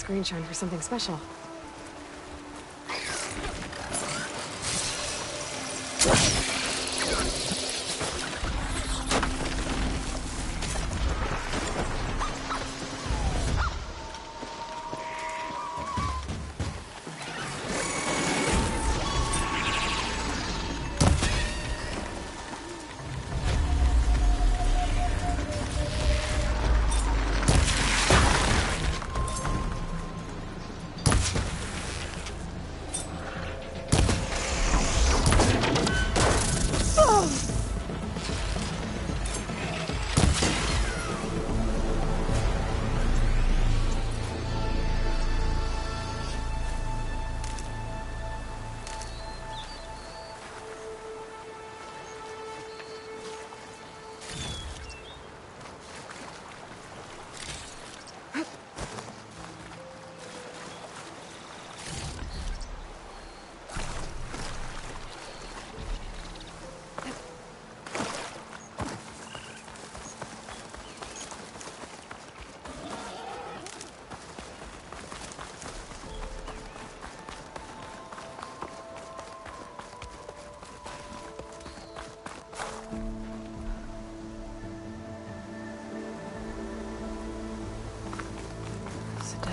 this green shine for something special.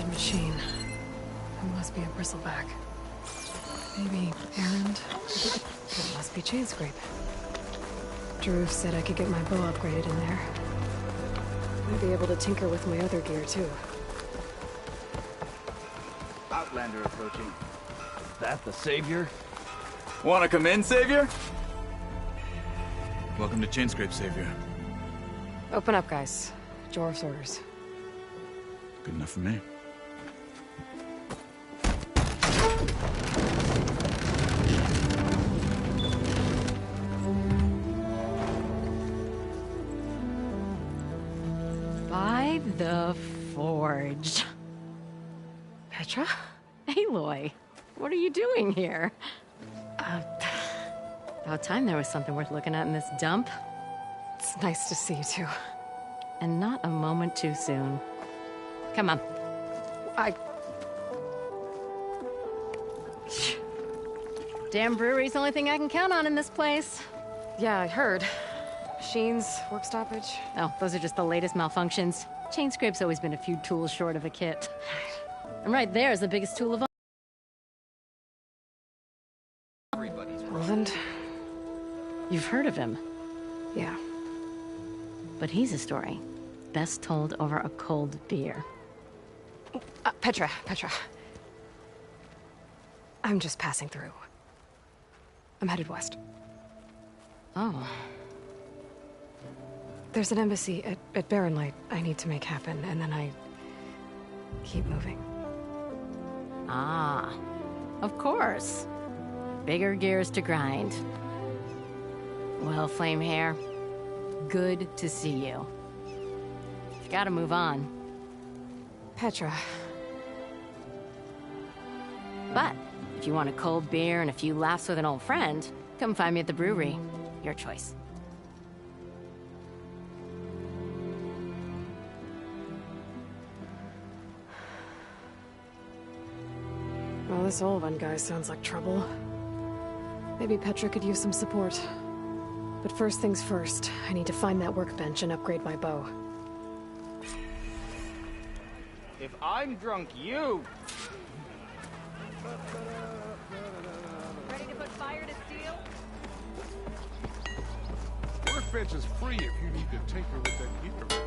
Machine. It must be a bristleback. Maybe errand. It must be chain scrape. Drew said I could get my bow upgraded in there. I'd be able to tinker with my other gear too. Outlander approaching. Is that the Savior? Wanna come in, Savior? Welcome to Chainscrape, Savior. Open up, guys. Jorv's orders. Good enough for me. By the Forge. Petra? Aloy, what are you doing here? About time there was something worth looking at in this dump. It's nice to see you too. And not a moment too soon. Come on. Damn brewery's the only thing I can count on in this place. Yeah, I heard. Machines, work stoppage. Oh, those are just the latest malfunctions. Chainscrape's always been a few tools short of a kit. And right there is the biggest tool of all. Roland? You've heard of him. Yeah. But he's a story best told over a cold beer. Petra. I'm just passing through. I'm headed west. Oh. There's an embassy at Barren Light I need to make happen, and then I keep moving. Ah. Of course. Bigger gears to grind. Well, Flame Hair, good to see you. You've got to move on. Petra. But if you want a cold beer and a few laughs with an old friend, come find me at the brewery. Your choice. Well, this old one guy sounds like trouble. Maybe Petra could use some support. But first things first, I need to find that workbench and upgrade my bow. If I'm drunk, you... Ready to put fire to steel? Workbench is free if you need to tinker with that gear.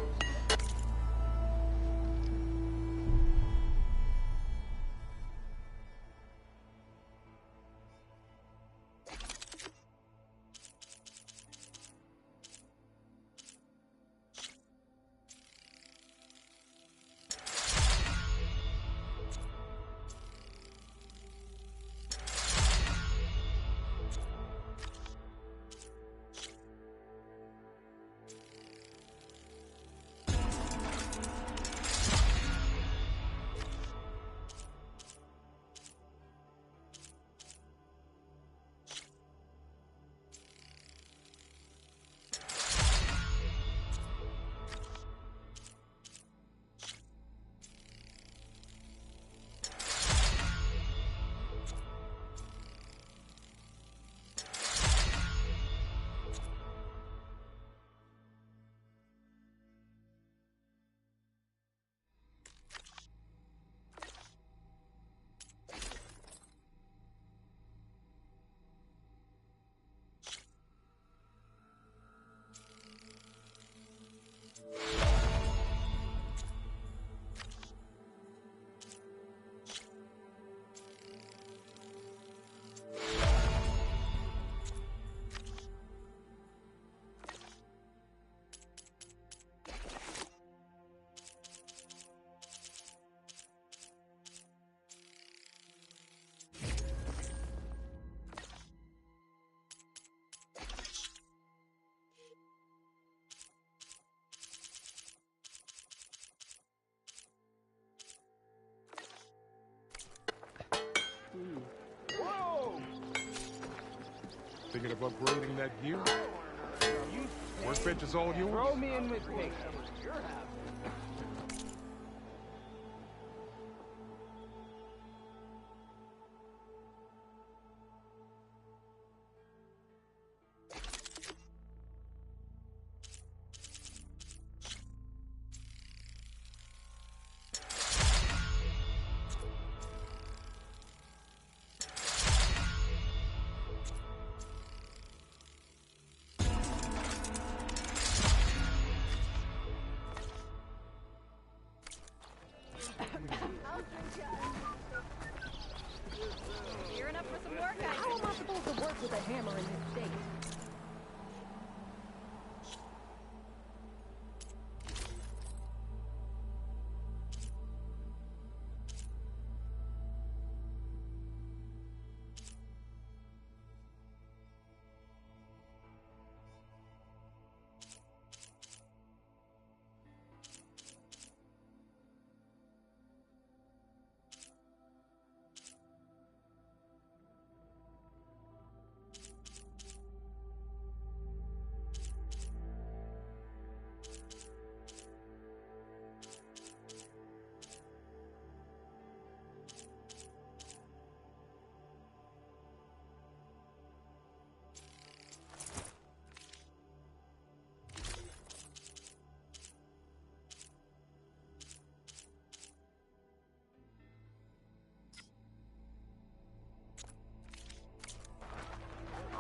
Thinking of upgrading that gear? Workbench is all yours? Throw me in with me. Gearing up for some work, How am I supposed to work with a hammer in this state?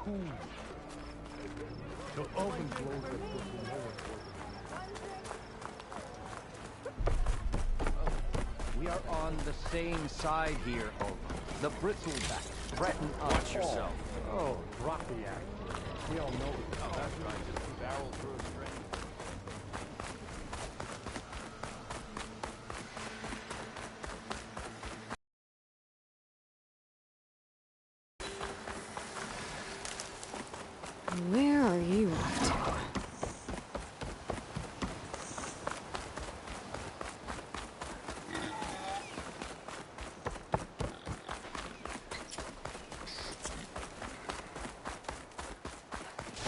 Cool. The oven blows up with the We are on the same side here, Oak. The bristlebacks threaten us. Watch yourself. Oh, drop the act. We all know it. That's right. Just a barrel through a string. Where are you off to?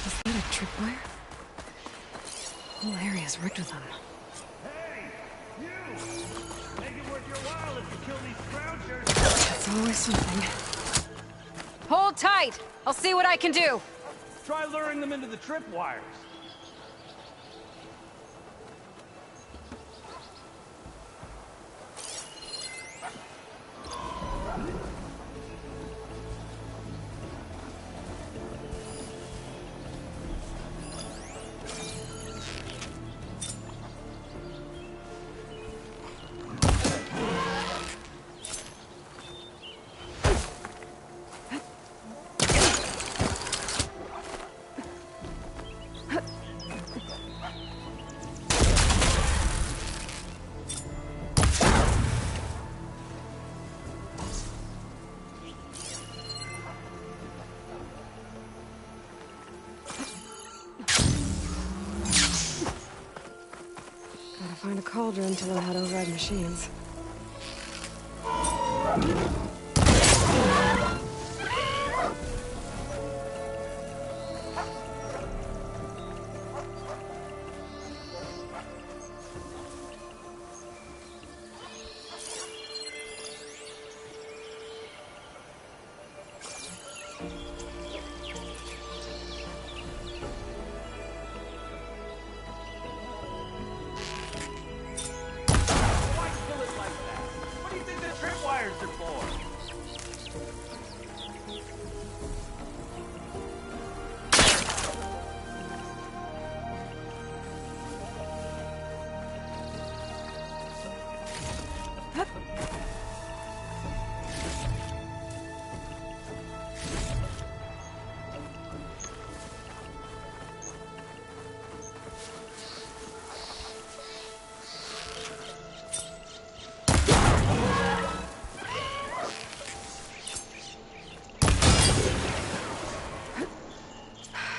Is that a tripwire? The whole area's rigged with them. Hey, you! Make it worth your while if you kill these scroungers. That's always something. Hold tight! I'll see what I can do! Try luring them into the tripwires. Find a cauldron to learn how to override machines.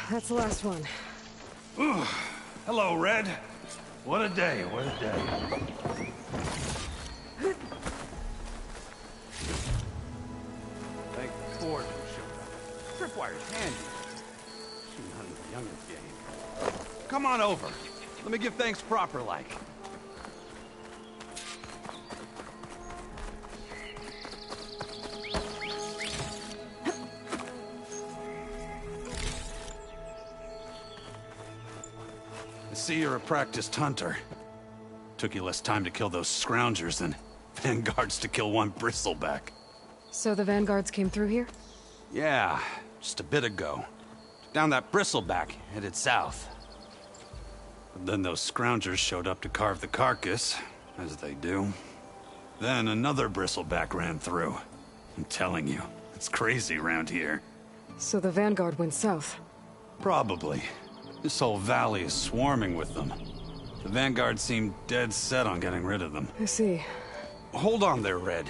That's the last one. Hello, Red. What a day, what a day. Thank Ford for showing up. Tripwire's handy. on the youngest game. Come on over. Let me give thanks proper like. I see you're a practiced hunter. Took you less time to kill those scroungers than vanguards to kill one bristleback. So the vanguards came through here? Yeah, just a bit ago. Down that bristleback, headed south. But then those scroungers showed up to carve the carcass, as they do. Then another bristleback ran through. I'm telling you, it's crazy around here. So the vanguard went south? Probably. This whole valley is swarming with them. The vanguard seemed dead set on getting rid of them. I see. Hold on there, Red.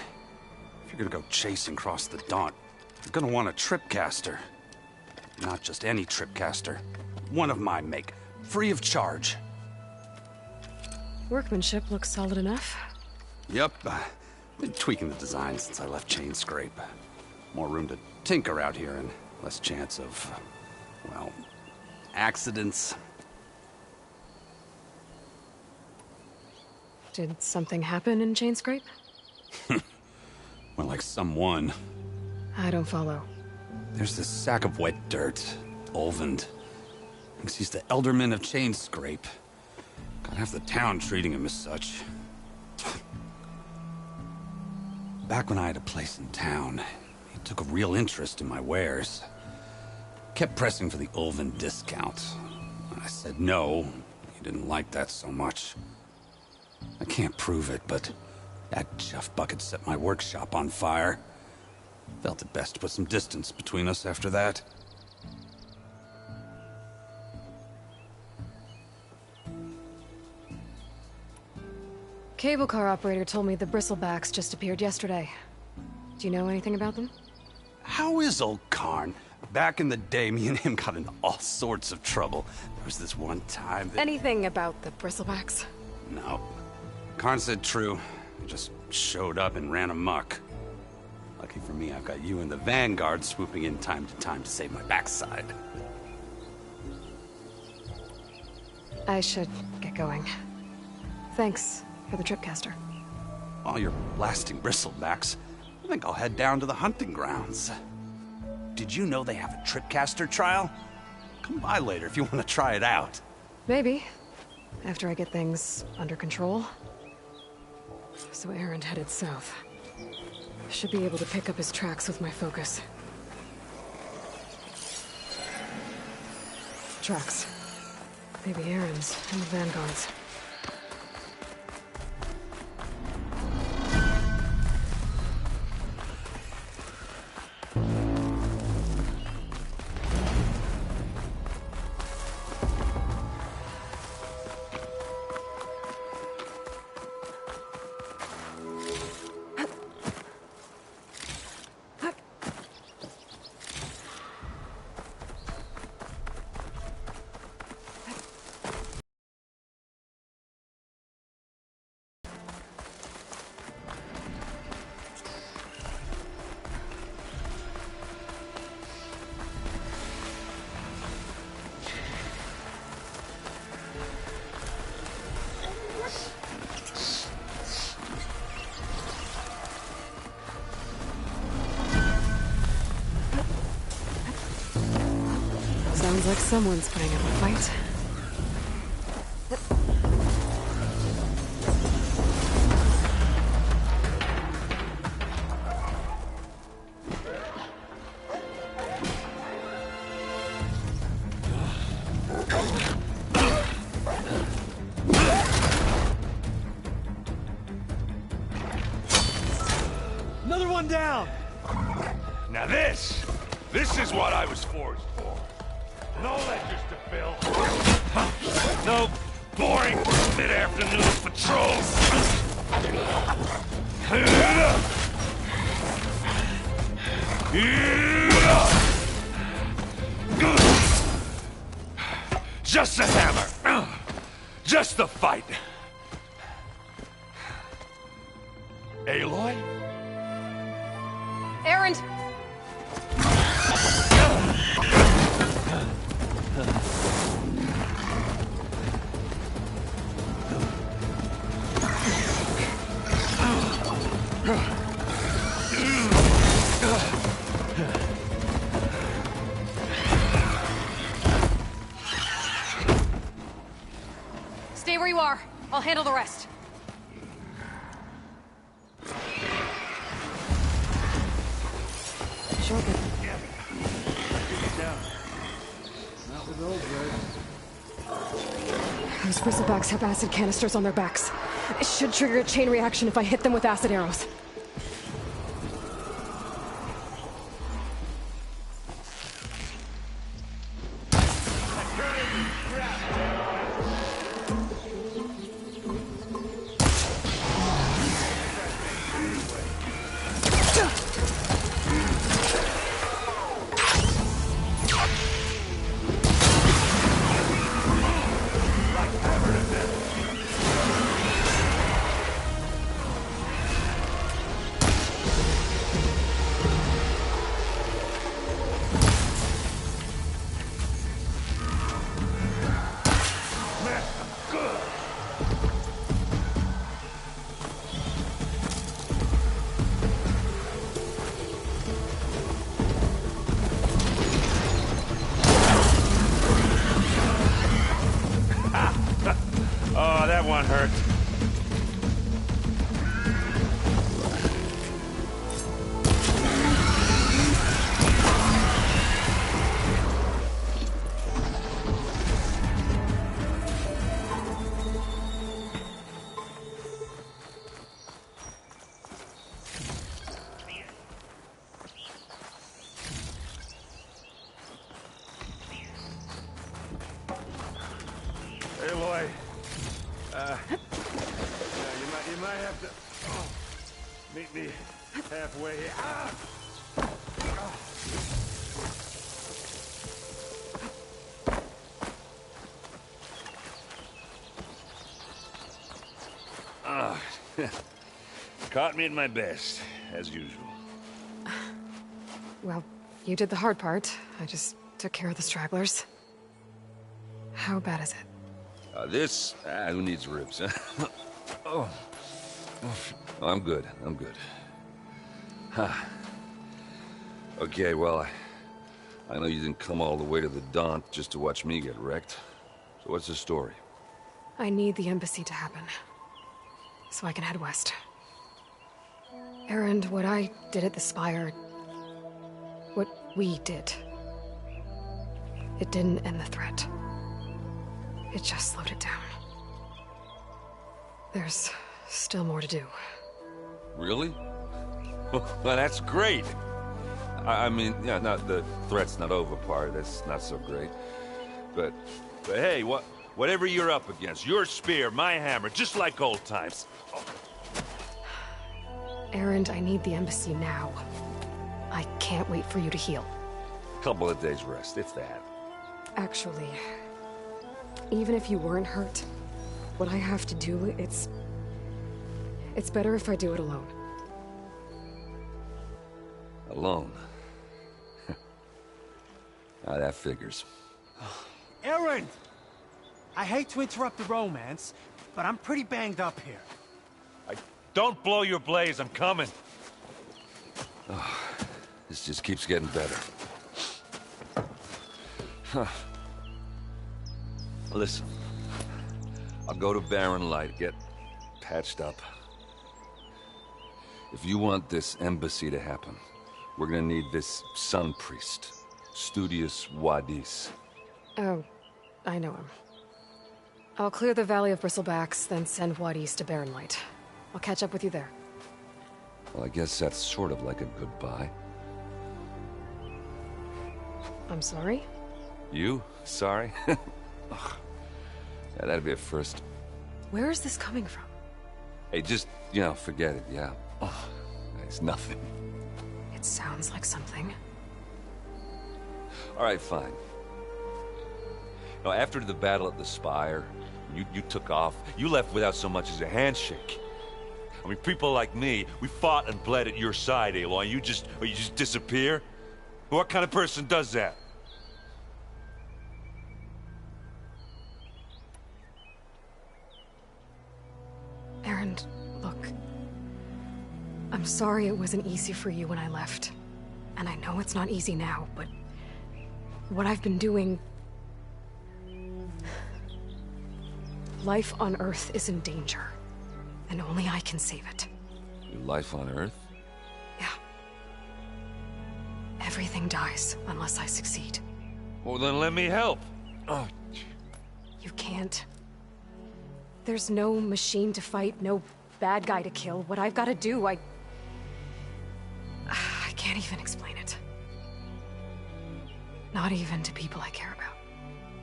If you're gonna go chasing across the Daunt, you're gonna want a tripcaster. Not just any tripcaster. One of my make. Free of charge. Workmanship looks solid enough. Yep. Been tweaking the design since I left Chain Scrape. More room to tinker out here and less chance of, well, accidents. Did something happen in Chain Scrape? Well, like someone. I don't follow. There's this sack of wet dirt, Olvend. Thinks he's the Elderman of Chain Scrape. Got half the town treating him as such. Back when I had a place in town, he took a real interest in my wares. Kept pressing for the Olvend discount. I said no. He didn't like that so much. I can't prove it, but that chuff bucket set my workshop on fire. Felt it best to put some distance between us after that. Cable car operator told me the bristlebacks just appeared yesterday. Do you know anything about them? How is old Karn? Back in the day, me and him got into all sorts of trouble. There was this one time that... Anything about the bristlebacks? No. Karn said true. He just showed up and ran amok. Lucky for me, I've got you and the Vanguard swooping in time to save my backside. I should get going. Thanks for the tripcaster. While you're blasting bristlebacks, I think I'll head down to the hunting grounds. Did you know they have a tripcaster trial? Come by later if you want to try it out. Maybe. After I get things under control. So Aaron headed south. Should be able to pick up his tracks with my focus. Tracks. Maybe Aaron's and the Vanguard's. Sounds like someone's putting up a fight. Another one down! Now this is what I was forged for. No ledgers to fill. No boring mid-afternoon patrols. Just the hammer. Just the fight. Aloy? Aaron! where you are. I'll handle the rest. Sure. Yeah. Down. Not with those guys. Those bristlebacks have acid canisters on their backs. It should trigger a chain reaction if I hit them with acid arrows. Oh, that one hurt. Hey, Lloyd. You might have to meet me halfway here. Caught me at my best, as usual. Well, you did the hard part. I just took care of the stragglers. How bad is it? Who needs ribs, huh? Oh, I'm good. I'm good. Huh. Okay, well, I know you didn't come all the way to the Daunt just to watch me get wrecked. So what's the story? I need the embassy to happen, so I can head west. Erend, what I did at the Spire... what we did... it didn't end the threat. It just slowed it down. There's still more to do. Really? Well, that's great. I mean, yeah, not the threat's not over part. That's not so great. But hey, whatever you're up against, your spear, my hammer, just like old times. Oh. Erend, I need the embassy now. I can't wait for you to heal. Couple of days rest, if that. Actually, even if you weren't hurt, what I have to do, it's better if I do it alone. Alone? That figures. Erend! I hate to interrupt the romance, but I'm pretty banged up here. Don't blow your blaze, I'm coming. Oh, this just keeps getting better. Huh. Listen, I'll go to Barren Light, get patched up. If you want this embassy to happen, we're gonna need this sun priest, Studius Wadis. Oh, I know him. I'll clear the Valley of Bristlebacks, then send Wadis to Barren Light. I'll catch up with you there. Well, I guess that's sort of like a goodbye. I'm sorry? You? Sorry? Ugh. Yeah, that'd be a first. Where is this coming from? Hey, just, forget it, yeah. Oh, it's nothing. It sounds like something. All right, fine. After the battle at the Spire, you took off. You left without so much as a handshake. I mean, people like me, we fought and bled at your side, Aloy. You just disappear? What kind of person does that? Erend, look. I'm sorry it wasn't easy for you when I left. And I know it's not easy now, but... what I've been doing... life on Earth is in danger. And only I can save it. Your life on Earth? Yeah. Everything dies unless I succeed. Well, then let me help. Oh, You can't. There's no machine to fight, no bad guy to kill. What I've got to do, I can't even explain it. Not even to people I care about.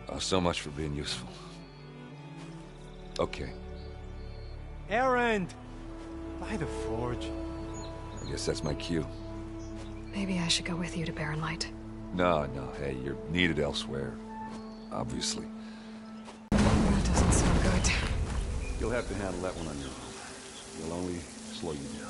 oh, so much for being useful. Okay, Errand! By the forge. I guess that's my cue. Maybe I should go with you to Barren Light. No, hey, you're needed elsewhere. Obviously. That doesn't sound good. You'll have to handle that one on your own. It'll only slow you down.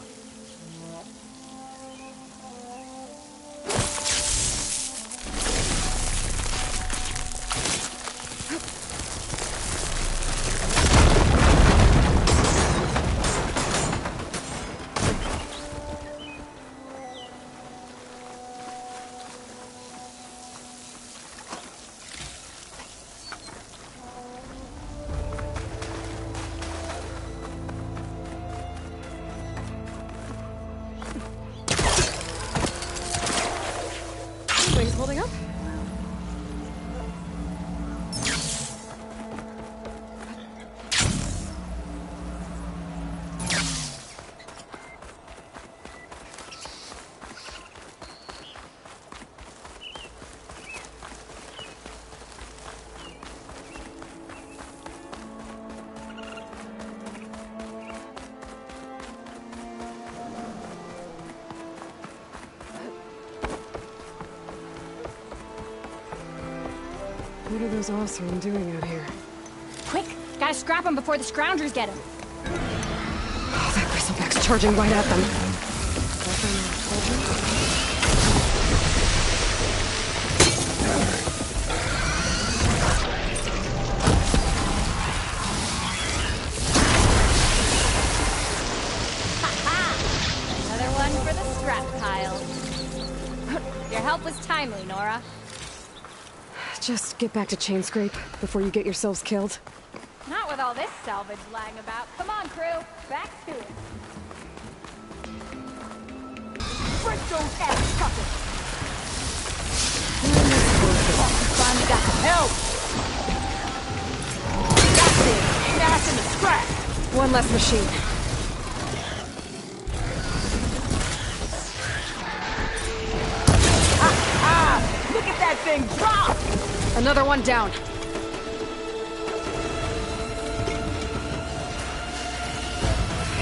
Wings holding up? What are those Osram doing out here? Quick! Gotta scrap him before the scroungers get him. Oh, that bristleback's charging right at them. Another one for the scrap pile. Your help was timely, Nora. Just get back to Chainscrape before you get yourselves killed. Not with all this salvage lying about. Come on, crew. Back to it. Break those ass suckers! Finally got some help! That's it! Ain't ass in the scrap! One less machine. Look at that thing drop! Another one down.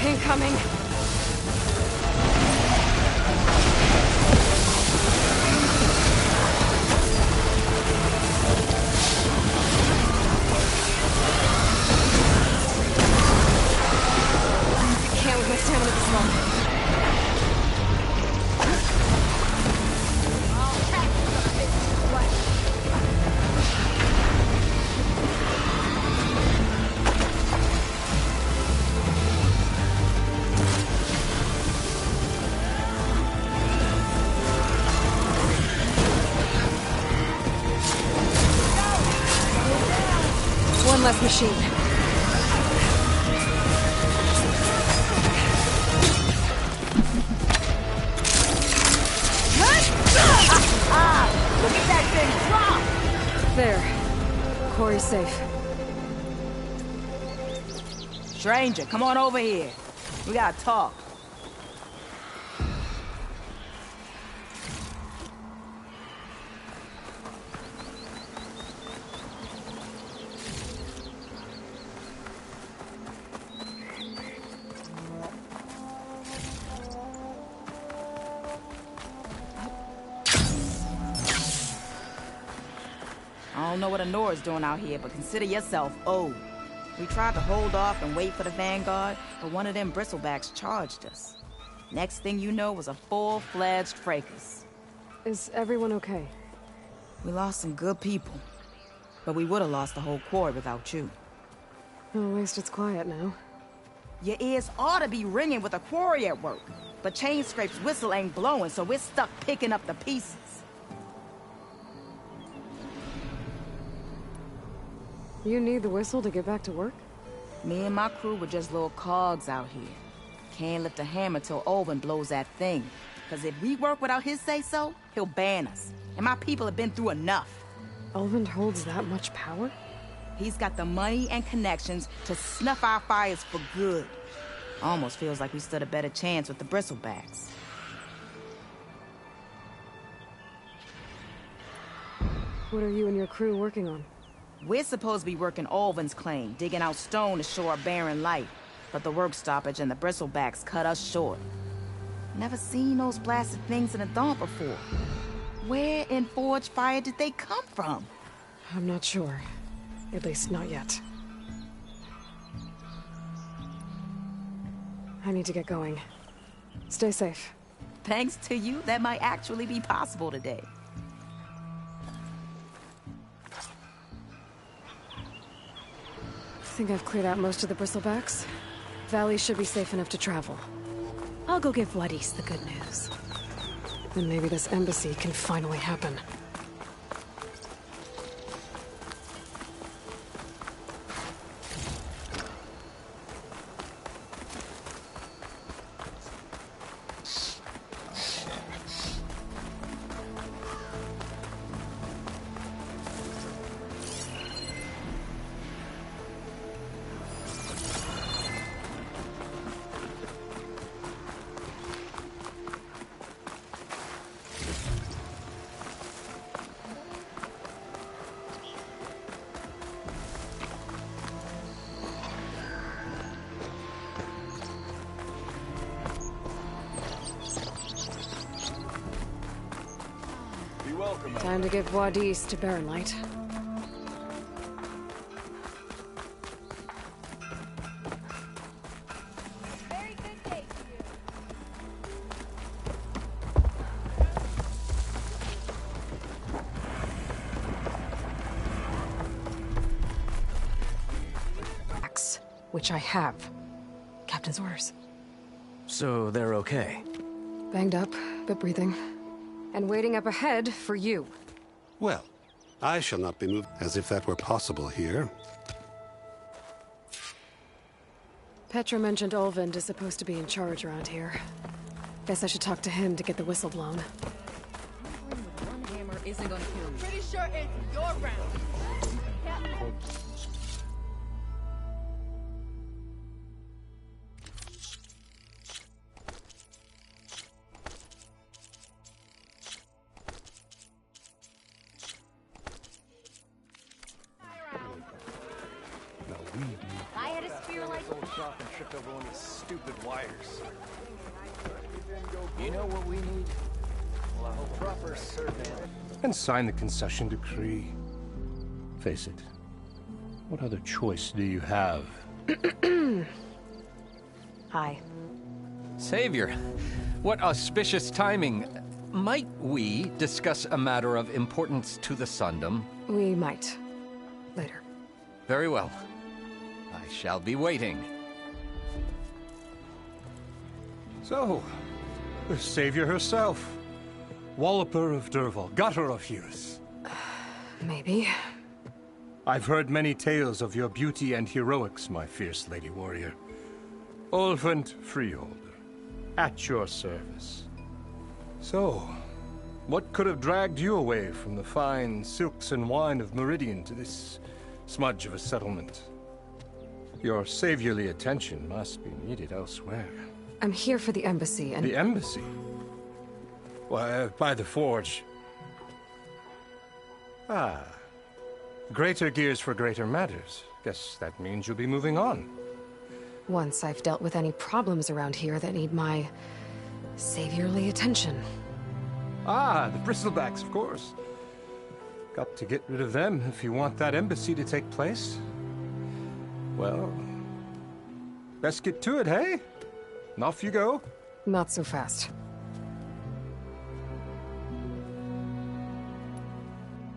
Incoming. I can't with my stamina this long. One less machine. Look at that thing drop! There. Quarry's safe. Stranger, come on over here. We gotta talk. I don't know what Honora's doing out here, but consider yourself owed. We tried to hold off and wait for the Vanguard, but one of them bristlebacks charged us. Next thing you know was a full-fledged fracas. Is everyone okay? We lost some good people, but we would have lost the whole quarry without you. Oh, at least it's quiet now. Your ears ought to be ringing with a quarry at work, but Chainscrape's whistle ain't blowing, so we're stuck picking up the pieces. You need the whistle to get back to work? Me and my crew were just little cogs out here. Can't lift a hammer till Olvin blows that thing. Because if we work without his say-so, he'll ban us. And my people have been through enough. Olvin holds that much power? He's got the money and connections to snuff our fires for good. Almost feels like we stood a better chance with the bristlebacks. What are you and your crew working on? We're supposed to be working Olvin's claim, digging out stone to show our barren light. But the work stoppage and the bristlebacks cut us short. Never seen those blasted things in the dawn before. Where in Forge Fire did they come from? I'm not sure. At least not yet. I need to get going. Stay safe. Thanks to you, that might actually be possible today. I think I've cleared out most of the bristlebacks. Valley should be safe enough to travel. I'll go give Wadis the good news. Then maybe this embassy can finally happen. Time to give Wadis to Barren Light. Very good day to you. Which I have. Captain's orders. So they're okay? Banged up, but breathing. And waiting up ahead for you. Well, I shall not be moved, as if that were possible here. Petra mentioned Olvin is supposed to be in charge around here. Guess I should talk to him to get the whistle blown. One hammer isn't gonna kill me. Pretty sure it's your round. I had a spear like Off and tripped over one of the stupid wires. You know what we need? Well, a proper survey. And sign the concession decree. Face it. What other choice do you have? Hi. Savior, what auspicious timing. Might we discuss a matter of importance to the Sundom? We might. Later. Very well. I shall be waiting. So, the savior herself. Walloper of Derval, gutter of Hughes. Maybe. I've heard many tales of your beauty and heroics, my fierce lady warrior. Olvent Freeholder, at your service. So, what could have dragged you away from the fine silks and wine of Meridian to this smudge of a settlement? Your saviorly attention must be needed elsewhere. I'm here for the embassy and... The embassy? Why, by the forge. Ah. Greater gears for greater matters. Guess that means you'll be moving on. Once I've dealt with any problems around here that need my... saviorly attention. Ah, the bristlebacks, of course. Got to get rid of them if you want that embassy to take place. Well, best get to it, hey? And off you go. Not so fast.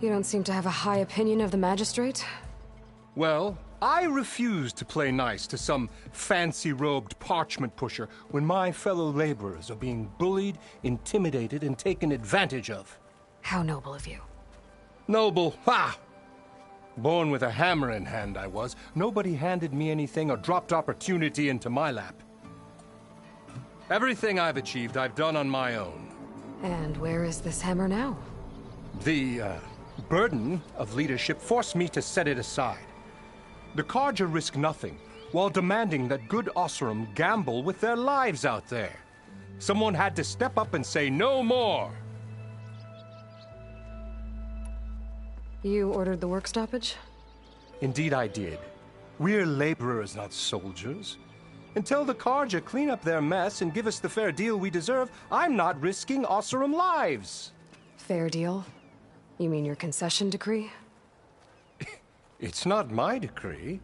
You don't seem to have a high opinion of the magistrate? Well, I refuse to play nice to some fancy-robed parchment pusher when my fellow laborers are being bullied, intimidated, and taken advantage of. How noble of you. Noble, ha! Born with a hammer in hand, I was. Nobody handed me anything or dropped opportunity into my lap. Everything I've achieved, I've done on my own. And where is this hammer now? The burden of leadership forced me to set it aside. The Carja risk nothing, while demanding that good Oseram gamble with their lives out there. Someone had to step up and say no more. You ordered the work stoppage? Indeed I did. We're laborers, not soldiers. Until the Carja clean up their mess and give us the fair deal we deserve, I'm not risking Oseram lives. Fair deal? You mean your concession decree? It's not my decree.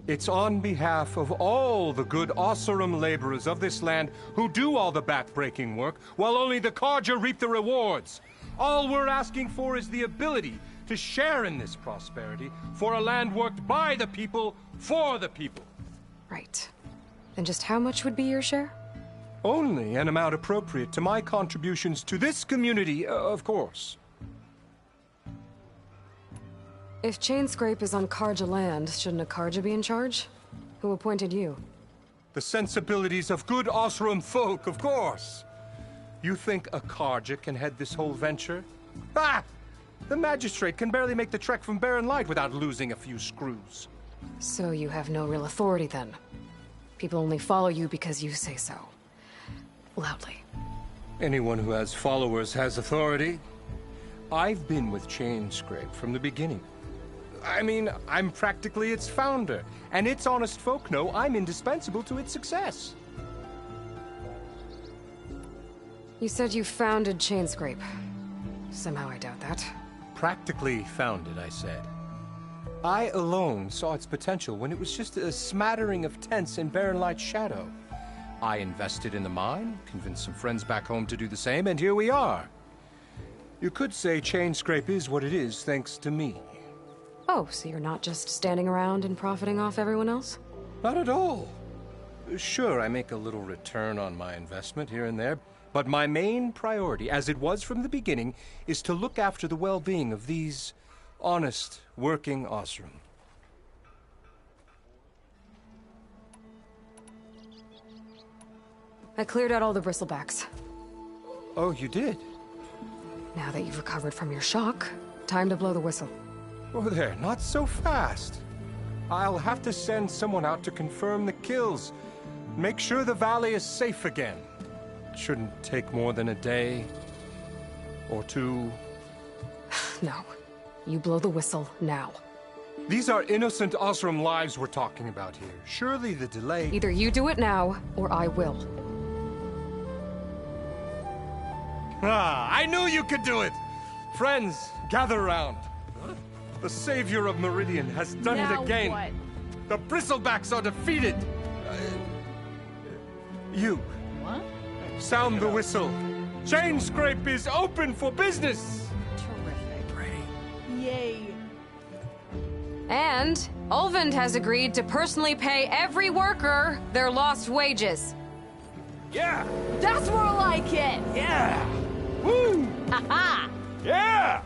It's on behalf of all the good Oseram laborers of this land who do all the back-breaking work, while only the Carja reap the rewards. All we're asking for is the ability to share in this prosperity for a land worked by the people, for the people. Right. And just how much would be your share? Only an amount appropriate to my contributions to this community, of course. If Chainscrape is on Carja land, shouldn't a Carja be in charge? Who appointed you? The sensibilities of good Oseram folk, of course. You think a Carja can head this whole venture? Ah! The magistrate can barely make the trek from Barren Light without losing a few screws. So you have no real authority then? People only follow you because you say so. Loudly. Anyone who has followers has authority. I've been with Chainscrape from the beginning. I mean, I'm practically its founder, and its honest folk know I'm indispensable to its success. You said you founded Chainscrape. Somehow I doubt that. Practically founded, I said. I alone saw its potential when it was just a smattering of tents in Barren Light's shadow. I invested in the mine, convinced some friends back home to do the same, and here we are. You could say Chainscrape is what it is thanks to me. Oh, so you're not just standing around and profiting off everyone else? Not at all. Sure, I make a little return on my investment here and there, but my main priority, as it was from the beginning, is to look after the well-being of these honest, working Oseram. I cleared out all the bristlebacks. Oh, you did? Now that you've recovered from your shock, time to blow the whistle. Oh there, not so fast. I'll have to send someone out to confirm the kills. Make sure the valley is safe again. It shouldn't take more than a day or two. No. You blow the whistle now. These are innocent Oseram lives we're talking about here. Surely the delay... Either you do it now, or I will. Ah, I knew you could do it! Friends, gather around. The savior of Meridian has done it again. What? The bristlebacks are defeated. You. What? Sound the whistle. Chainscrape is open for business. Terrific. Yay. And Ulvund has agreed to personally pay every worker their lost wages. Yeah! That's more like it! Yeah! Woo! Ha-ha! Yeah!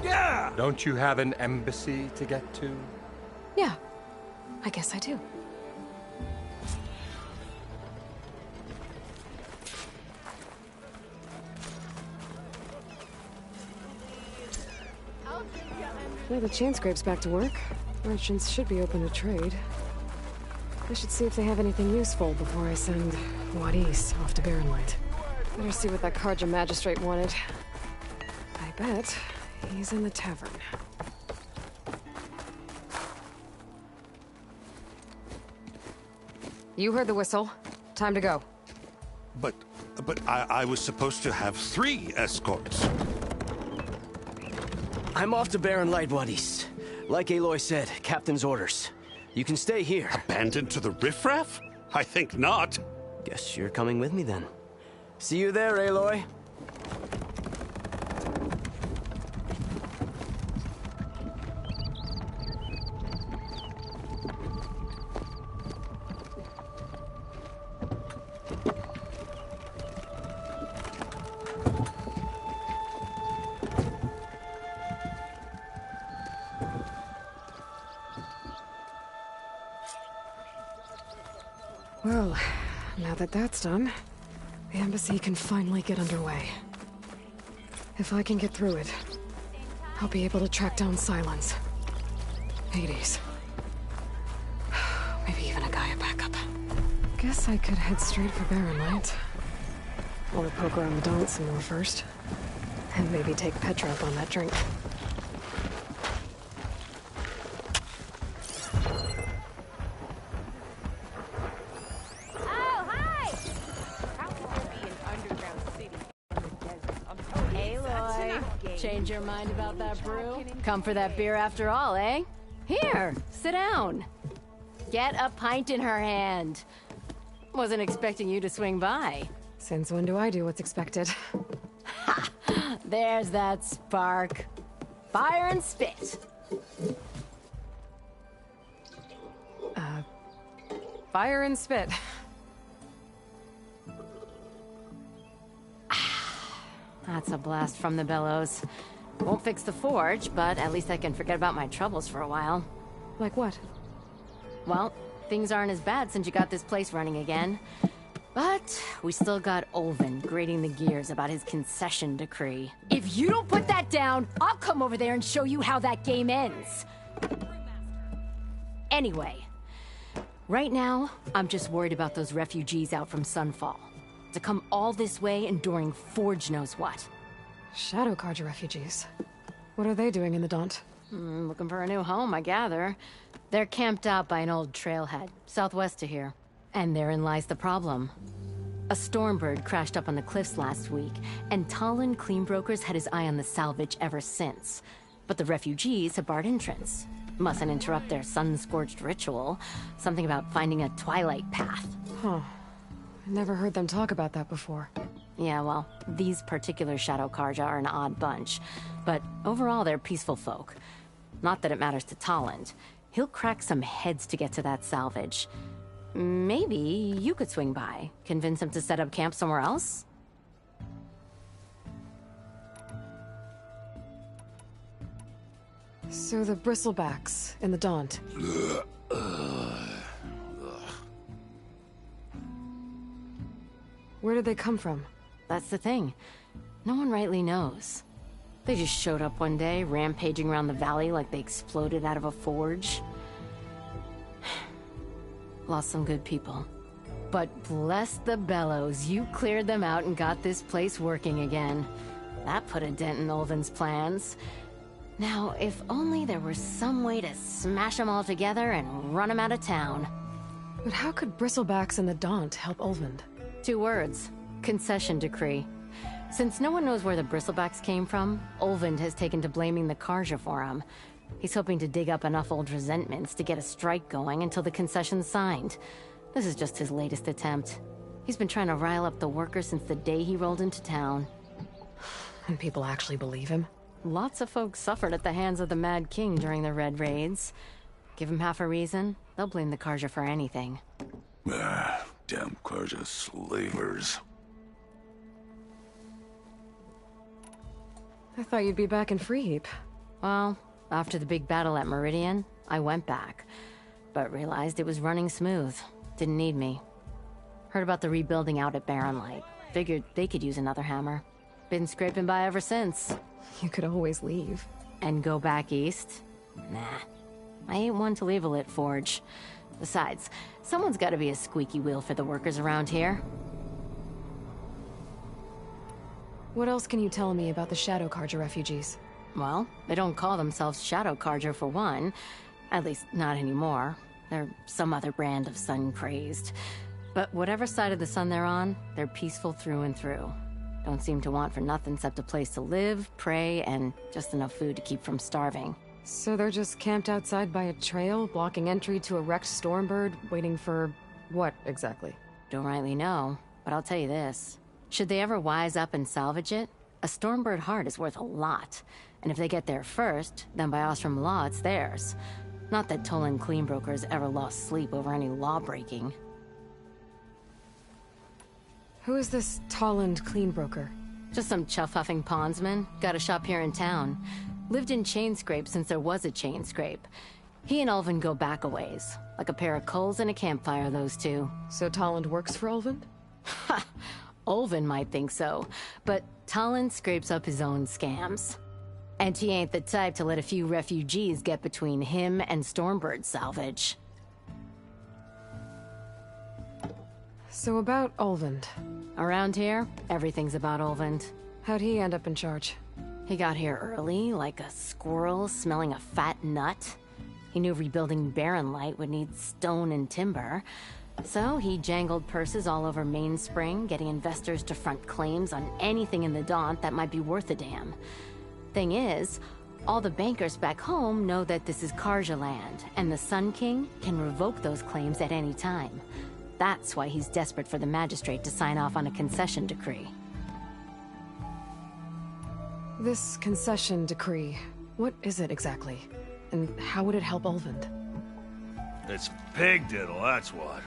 Yeah! Don't you have an embassy to get to? Yeah, I guess I do. Now the Chainscrape's back to work. Merchants should be open to trade. I should see if they have anything useful before I send Wadis off to Barren Light. Better see what that Carja magistrate wanted. I bet he's in the tavern. You heard the whistle. Time to go. But I was supposed to have 3 escorts. I'm off to Barren Light, Wadis. Like Aloy said, Captain's orders. You can stay here. Abandoned to the riffraff? I think not. Guess you're coming with me then. See you there, Aloy. Well, now that that's done, the embassy can finally get underway. If I can get through it, I'll be able to track down Silence. Hades. Maybe even a Gaia backup. Guess I could head straight for Barren Light. Or poke around the Daunt some more first. And maybe take Petra up on that drink. Oh, hi! How could there be an underground city in the desert? Hey, Loy. Change your mind about that brew? Come for that beer after all, eh? Here, sit down. Get a pint in her hand. Wasn't expecting you to swing by. Since when do I do what's expected? Ha! There's that spark. Fire and spit. Fire and spit. That's a blast from the bellows. Won't fix the forge, but at least I can forget about my troubles for a while. Like what? Well, things aren't as bad since you got this place running again. But we still got Olvin grating the gears about his concession decree. If you don't put that down, I'll come over there and show you how that game ends. Anyway, right now, I'm just worried about those refugees out from Sunfall. To come all this way enduring Forge knows what. Shadow Carja refugees. What are they doing in the Daunt? Looking for a new home, I gather. They're camped out by an old trailhead, southwest of here. And therein lies the problem. A Stormbird crashed up on the cliffs last week, and Talon Cleanbrokers had his eye on the salvage ever since. But the refugees have barred entrance. Mustn't interrupt their sun-scorched ritual. Something about finding a twilight path. Huh. I never heard them talk about that before. Yeah, well, these particular Shadow Carja are an odd bunch. But overall, they're peaceful folk. Not that it matters to Talon. He'll crack some heads to get to that salvage. Maybe you could swing by, convince him to set up camp somewhere else? So the bristlebacks in the Daunt. Where did they come from? That's the thing. No one rightly knows. They just showed up one day, rampaging around the valley like they exploded out of a forge. Lost some good people. But bless the bellows, you cleared them out and got this place working again. That put a dent in Olvin's plans. Now, if only there were some way to smash them all together and run them out of town. But how could bristlebacks in the Daunt help Olvind? 2 words. Concession decree. Since no one knows where the bristlebacks came from, Olvind has taken to blaming the Carja for them. He's hoping to dig up enough old resentments to get a strike going until the concession's signed. This is just his latest attempt. He's been trying to rile up the workers since the day he rolled into town. And people actually believe him? Lots of folks suffered at the hands of the Mad King during the Red Raids. Give him half a reason, they'll blame the Carja for anything. Damn Carja slavers. I thought you'd be back in Freeheap. Well, after the big battle at Meridian, I went back. But realized it was running smooth. Didn't need me. Heard about the rebuilding out at Barren Light. Figured they could use another hammer. Been scraping by ever since. You could always leave. And go back east? Nah. I ain't one to leave a lit forge. Besides, someone's gotta be a squeaky wheel for the workers around here. What else can you tell me about the Shadow Carja refugees? Well, they don't call themselves Shadow Carja for one. At least, not anymore. They're some other brand of sun-crazed. But whatever side of the sun they're on, they're peaceful through and through. Don't seem to want for nothing except a place to live, pray, and just enough food to keep from starving. So they're just camped outside by a trail, blocking entry to a wrecked Stormbird, waiting for... what, exactly? Don't rightly know, but I'll tell you this. Should they ever wise up and salvage it, a Stormbird heart is worth a lot. And if they get there first, then by Ostrom law, it's theirs. Not that Tolan Cleanbrokers ever lost sleep over any law-breaking. Who is this Talland Cleanbroker? Just some chuff-huffing pondsman. Got a shop here in town. Lived in Chainscrape since there was a Chainscrape. He and Ulvin go back a ways. Like a pair of coals in a campfire, those two. So Tolland works for Ulvin? Ha! Ulvin might think so, but Tolland scrapes up his own scams. And he ain't the type to let a few refugees get between him and Stormbird salvage. So about Ulvin. Around here, everything's about Ulvin. How'd he end up in charge? He got here early, like a squirrel smelling a fat nut. He knew rebuilding Barren Light would need stone and timber. So he jangled purses all over Mainspring, getting investors to front claims on anything in the Daunt that might be worth a damn. Thing is, all the bankers back home know that this is Karja land, and the Sun King can revoke those claims at any time. That's why he's desperate for the magistrate to sign off on a concession decree. This concession decree, what is it exactly? And how would it help Ulvin? It's pig diddle, that's what.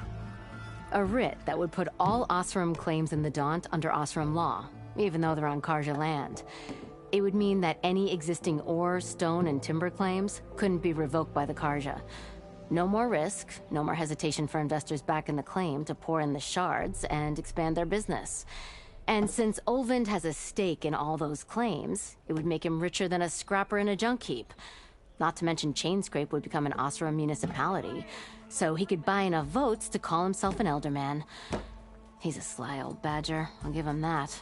A writ that would put all Osram claims in the Daunt under Osram law, even though they're on Karja land. It would mean that any existing ore, stone, and timber claims couldn't be revoked by the Karja. No more risk, no more hesitation for investors back in the claim to pour in the shards and expand their business. And since Ulvin has a stake in all those claims, it would make him richer than a scrapper in a junk heap. Not to mention Chainscrape would become an Osram municipality, so he could buy enough votes to call himself an Elderman. He's a sly old badger, I'll give him that.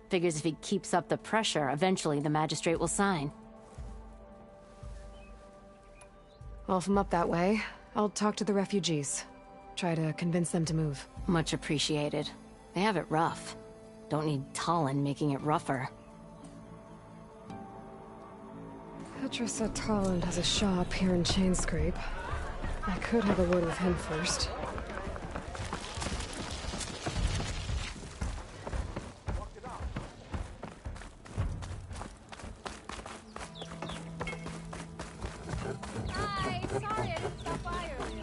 Figures if he keeps up the pressure, eventually the magistrate will sign. Well, if I'm up that way, I'll talk to the refugees. Try to convince them to move. Much appreciated. They have it rough. Don't need Tolland making it rougher. Petra said Tolland has a shop here in Chainscrape. I could have a word with him first. Hi, sorry I didn't stop by earlier.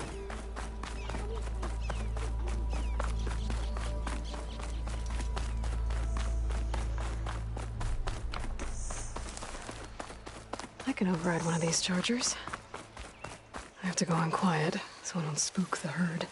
I can override one of these chargers. I have to go in quiet, so I don't spook the herd.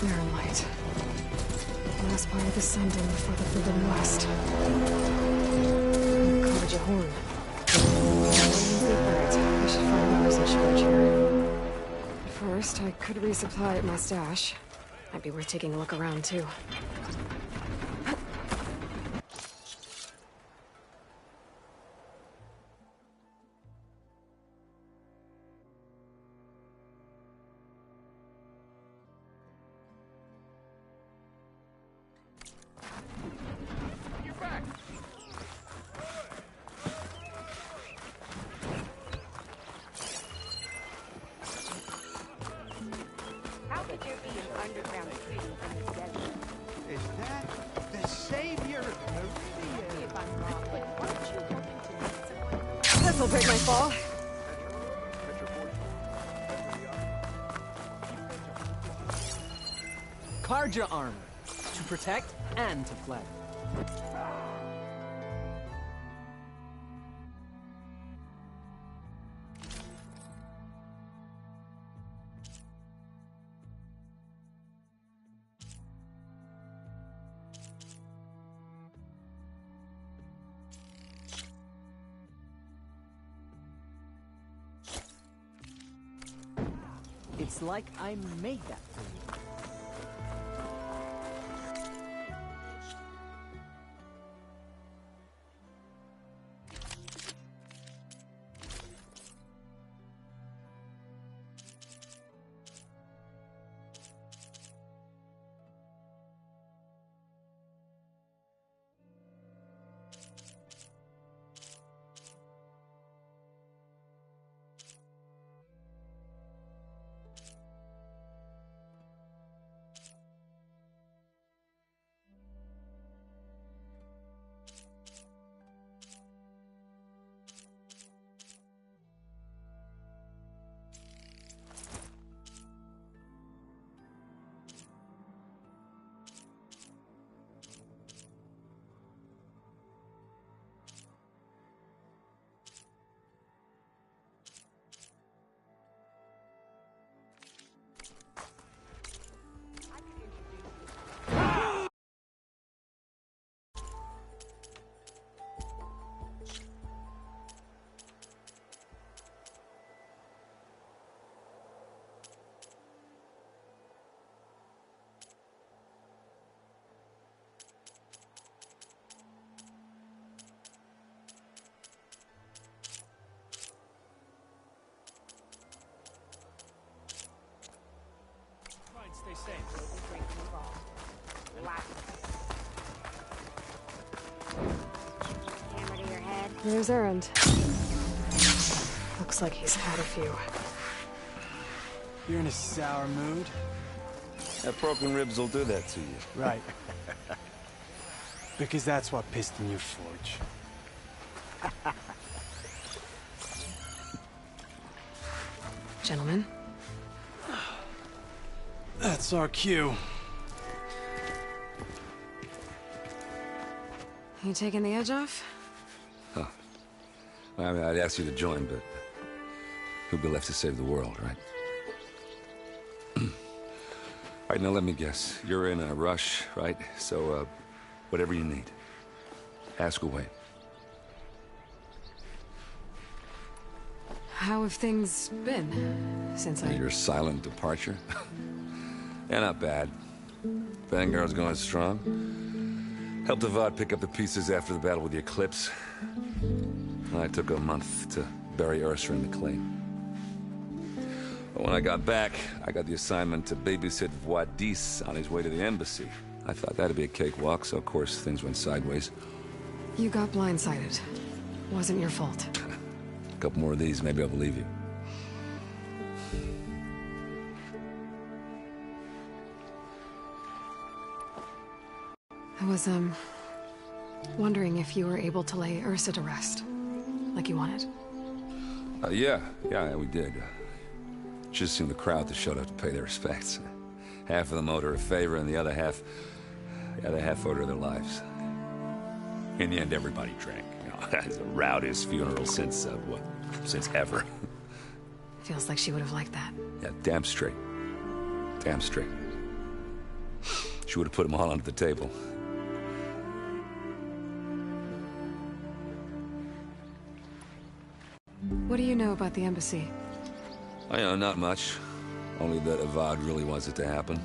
Barren Light. Last part of the Sun Dome before the Forbidden West. Karja Horn. I should find whoever's in charge here. First, I could resupply at my stash. Might be worth taking a look around, too. How could there be an underground city in the desert? Is that the savior of Meridian? If I'm wrong, but weren't you looking to meet someone? This'll break my fall. Karja armor. To protect and to flatter. It's like I made that for you. Stay safe. Hammer to your head. There's Errand. Looks like he's had a few. You're in a sour mood? That broken ribs will do that to you. Right. Because that's what piston you forge. Gentlemen. That's our cue. You taking the edge off? Huh. I mean, I'd ask you to join, but who'd be left to save the world, right? All right, now let me guess. You're in a rush, right? So, whatever you need, ask away. How have things been since Your silent departure? Yeah, not bad. Vanguard's going strong. Helped Avad pick up the pieces after the battle with the Eclipse. I took a month to bury Ursa in the claim. But when I got back, I got the assignment to babysit Wadis on his way to the embassy. I thought that'd be a cakewalk, so of course things went sideways. You got blindsided. Wasn't your fault. A couple more of these, maybe I'll believe you. I was, wondering if you were able to lay Ursa to rest, like you wanted. Yeah, we did. Just seen the crowd that showed up to pay their respects. Half of them owed her a favor, and the other half owed her their lives. In the end, everybody drank. You know, it's the rowdiest funeral since ever. Feels like she would have liked that. Yeah, damn straight. Damn straight. She would have put them all under the table. What do you know about the embassy? I know not much. Only that Avad really wants it to happen.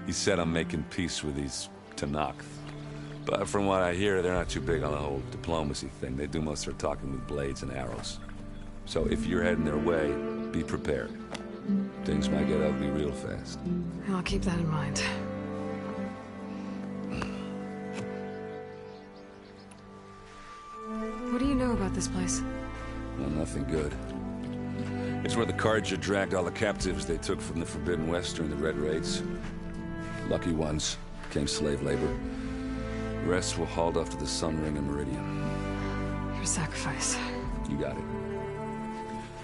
He said I'm making peace with these Tanakh. But from what I hear, they're not too big on the whole diplomacy thing. They do most of their talking with blades and arrows. So if you're heading their way, be prepared. Things might get ugly real fast. I'll keep that in mind. What do you know about this place? Well, nothing good. It's where the Carja dragged all the captives they took from the Forbidden West during the Red Raids. Lucky ones became slave labor. The rest were hauled off to the Sun Ring and Meridian. Your sacrifice. You got it.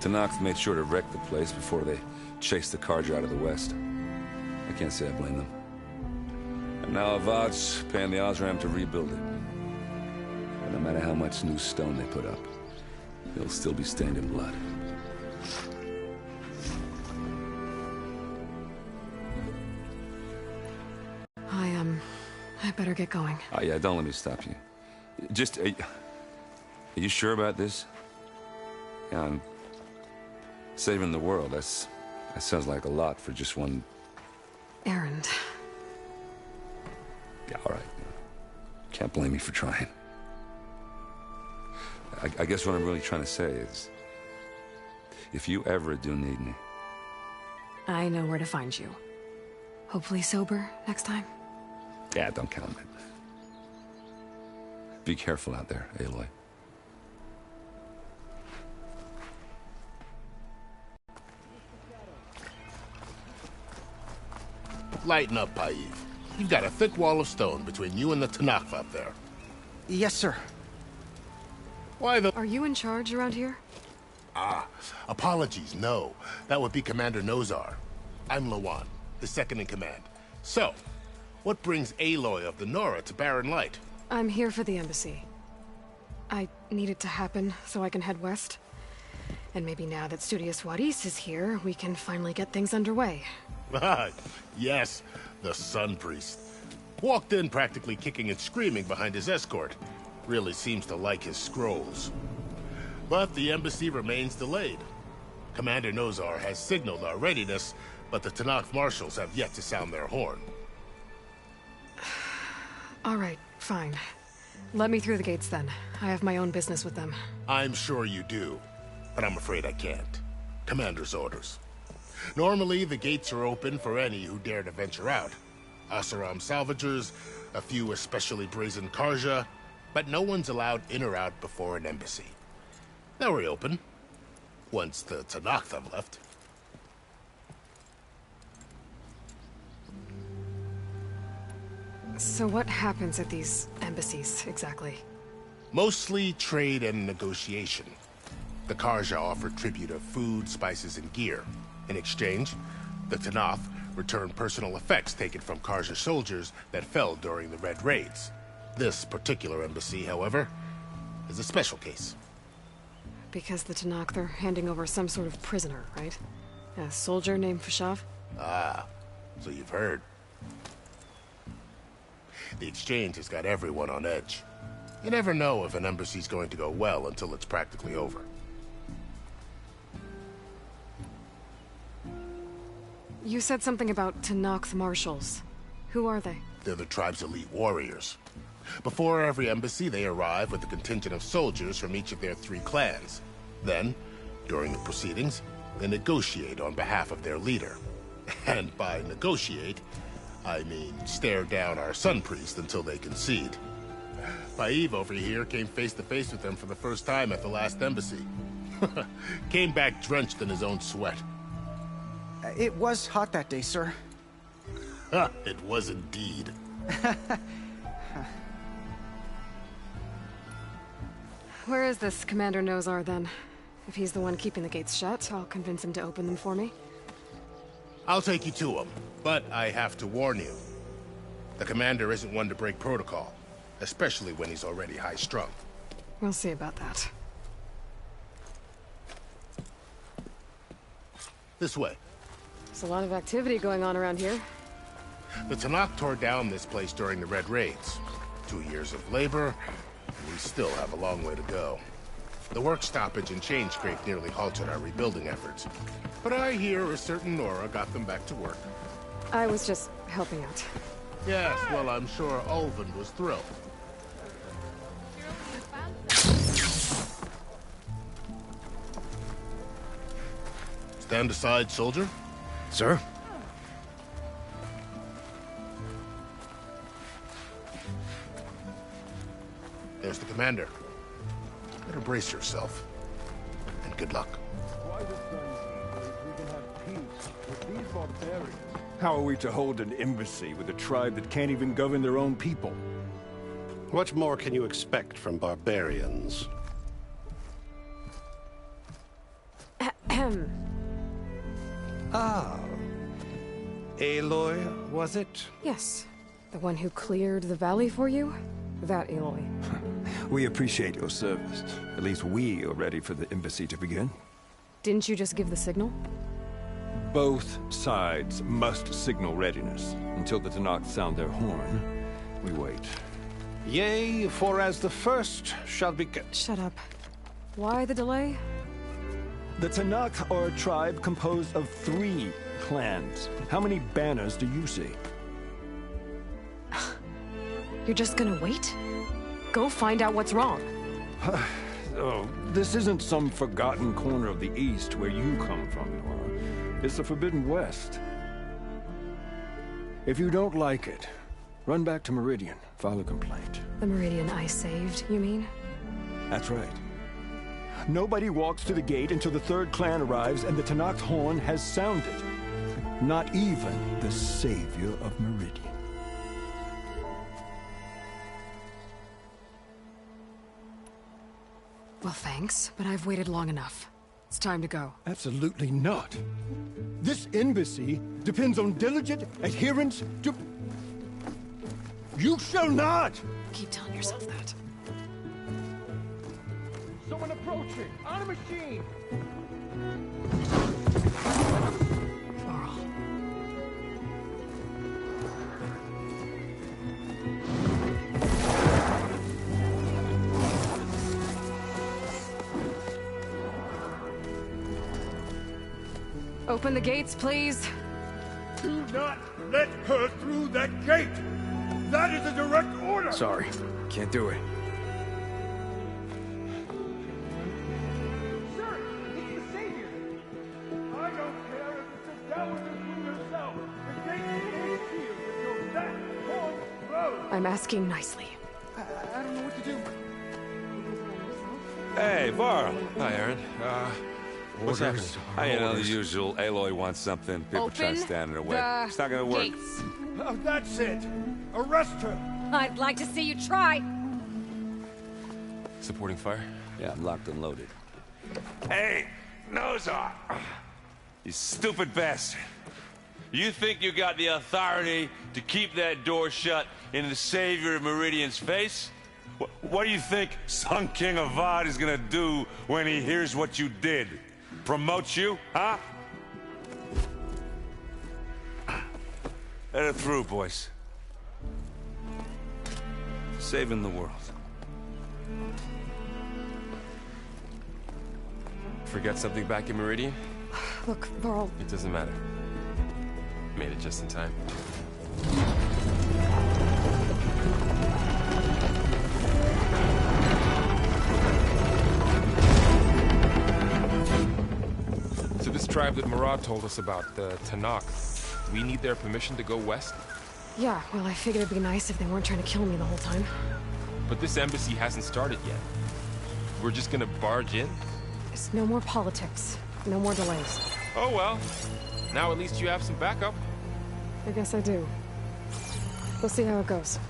Tanakh made sure to wreck the place before they chased the Carja out of the West. I can't say I blame them. And now Avad's paying the Osram to rebuild it. And no matter how much new stone they put up, it'll still be stained in blood. I better get going. Oh, yeah, don't let me stop you. Just, are you sure about this? Yeah, I'm saving the world. That's That sounds like a lot for just one... Errand. Yeah, all right. Can't blame me for trying. I guess what I'm really trying to say is, if you ever do need me... I know where to find you. Hopefully sober next time. Yeah, don't count on it. Be careful out there, Aloy. Lighten up, Paiv. You've got a thick wall of stone between you and the Tanakh up there. Yes, sir. Why the... Are you in charge around here? Ah, apologies, no. That would be Commander Nozar. I'm Lawan, his second in command. So, what brings Aloy of the Nora to Barren Light? I'm here for the embassy. I need it to happen so I can head west. And maybe now that Studious Wadis is here, we can finally get things underway. Yes, the Sun Priest. Walked in practically kicking and screaming behind his escort. Really seems to like his scrolls. But the embassy remains delayed. Commander Nozar has signaled our readiness, but the Tanakh marshals have yet to sound their horn. All right, fine. Let me through the gates then. I have my own business with them. I'm sure you do, but I'm afraid I can't. Commander's orders. Normally, the gates are open for any who dare to venture out. Asaram salvagers, a few especially brazen Karja, but no one's allowed in or out before an embassy. They'll reopen, once the Tanakh have left. So what happens at these embassies, exactly? Mostly trade and negotiation. The Karja offer tribute of food, spices, and gear. In exchange, the Tanakh return personal effects taken from Karja soldiers that fell during the Red Raids. This particular embassy, however, is a special case. Because the Tanakh, they're handing over some sort of prisoner, right? A soldier named Fashav? Ah, so you've heard. The exchange has got everyone on edge. You never know if an embassy's going to go well until it's practically over. You said something about Tanakh's marshals. Who are they? They're the tribe's elite warriors. Before every embassy, they arrive with a contingent of soldiers from each of their 3 clans. Then, during the proceedings, they negotiate on behalf of their leader. And by negotiate, I mean stare down our Sun Priest until they concede. Paiv over here came face to face with them for the first time at the last embassy. Came back drenched in his own sweat. It was hot that day, sir. It was indeed. Where is this Commander Nozar, then? If he's the one keeping the gates shut, I'll convince him to open them for me. I'll take you to him, but I have to warn you. The commander isn't one to break protocol, especially when he's already high-strung. We'll see about that. This way. There's a lot of activity going on around here. The Tanakh tore down this place during the Red Raids. 2 years of labor, and we still have a long way to go. The work stoppage and chain scrape nearly halted our rebuilding efforts. But I hear a certain Nora got them back to work. I was just helping out. Yes, well, I'm sure Ulvin was thrilled. Stand aside, soldier. Sir? There's the commander. Better brace yourself. And good luck. How are we to hold an embassy with a tribe that can't even govern their own people? What more can you expect from barbarians? Ahem. Ah. Aloy, was it? Yes. The one who cleared the valley for you? That Aloy. We appreciate your service. At least we are ready for the embassy to begin. Didn't you just give the signal? Both sides must signal readiness. Until the Tanakh sound their horn, we wait. Yea, for as the first shall be... Shut up. Why the delay? The Tanakh are a tribe composed of 3 clans. How many banners do you see? You're just gonna wait? Go find out what's wrong. Oh, this isn't some forgotten corner of the East where you come from, Nora. It's the Forbidden West. If you don't like it, run back to Meridian, file a complaint. The Meridian I saved, you mean? That's right. Nobody walks to the gate until the 3rd clan arrives and the Tanakh's horn has sounded. Not even the savior of Meridian. Well, thanks, but I've waited long enough. It's time to go. Absolutely not. This embassy depends on diligent adherence to... You shall not! Keep telling yourself that. Someone approaching! On a machine! Laurel. Open the gates, please. Do not let her through that gate! That is a direct order! Sorry, can't do it. Sir, it's the Savior! I don't care if it's a dowager queen herself! The gate is sealed until that horn blows! I'm asking nicely. I don't know what to do. Hey, Varl. Hi, Aaron. What's happening? You know, the usual. Aloy wants something. People try to stand in her way. It's not gonna work. Gates. Oh, that's it! Arrest her! I'd like to see you try. Supporting fire? Yeah, I'm locked and loaded. Hey, Nozar! You stupid bastard. You think you got the authority to keep that door shut in the savior of Meridian's face? What do you think Sun King Avad is gonna do when he hears what you did? Promote you, huh? Let her through, boys. Saving the world. Forget something back in Meridian? Look, Varl. It doesn't matter. Made it just in time. So this tribe that Murad told us about, the Tanakh, we need their permission to go west? Yeah, well, I figured it'd be nice if they weren't trying to kill me the whole time. But this embassy hasn't started yet. We're just gonna barge in? There's no more politics. No more delays. Oh well. Now at least you have some backup. I guess I do. We'll see how it goes.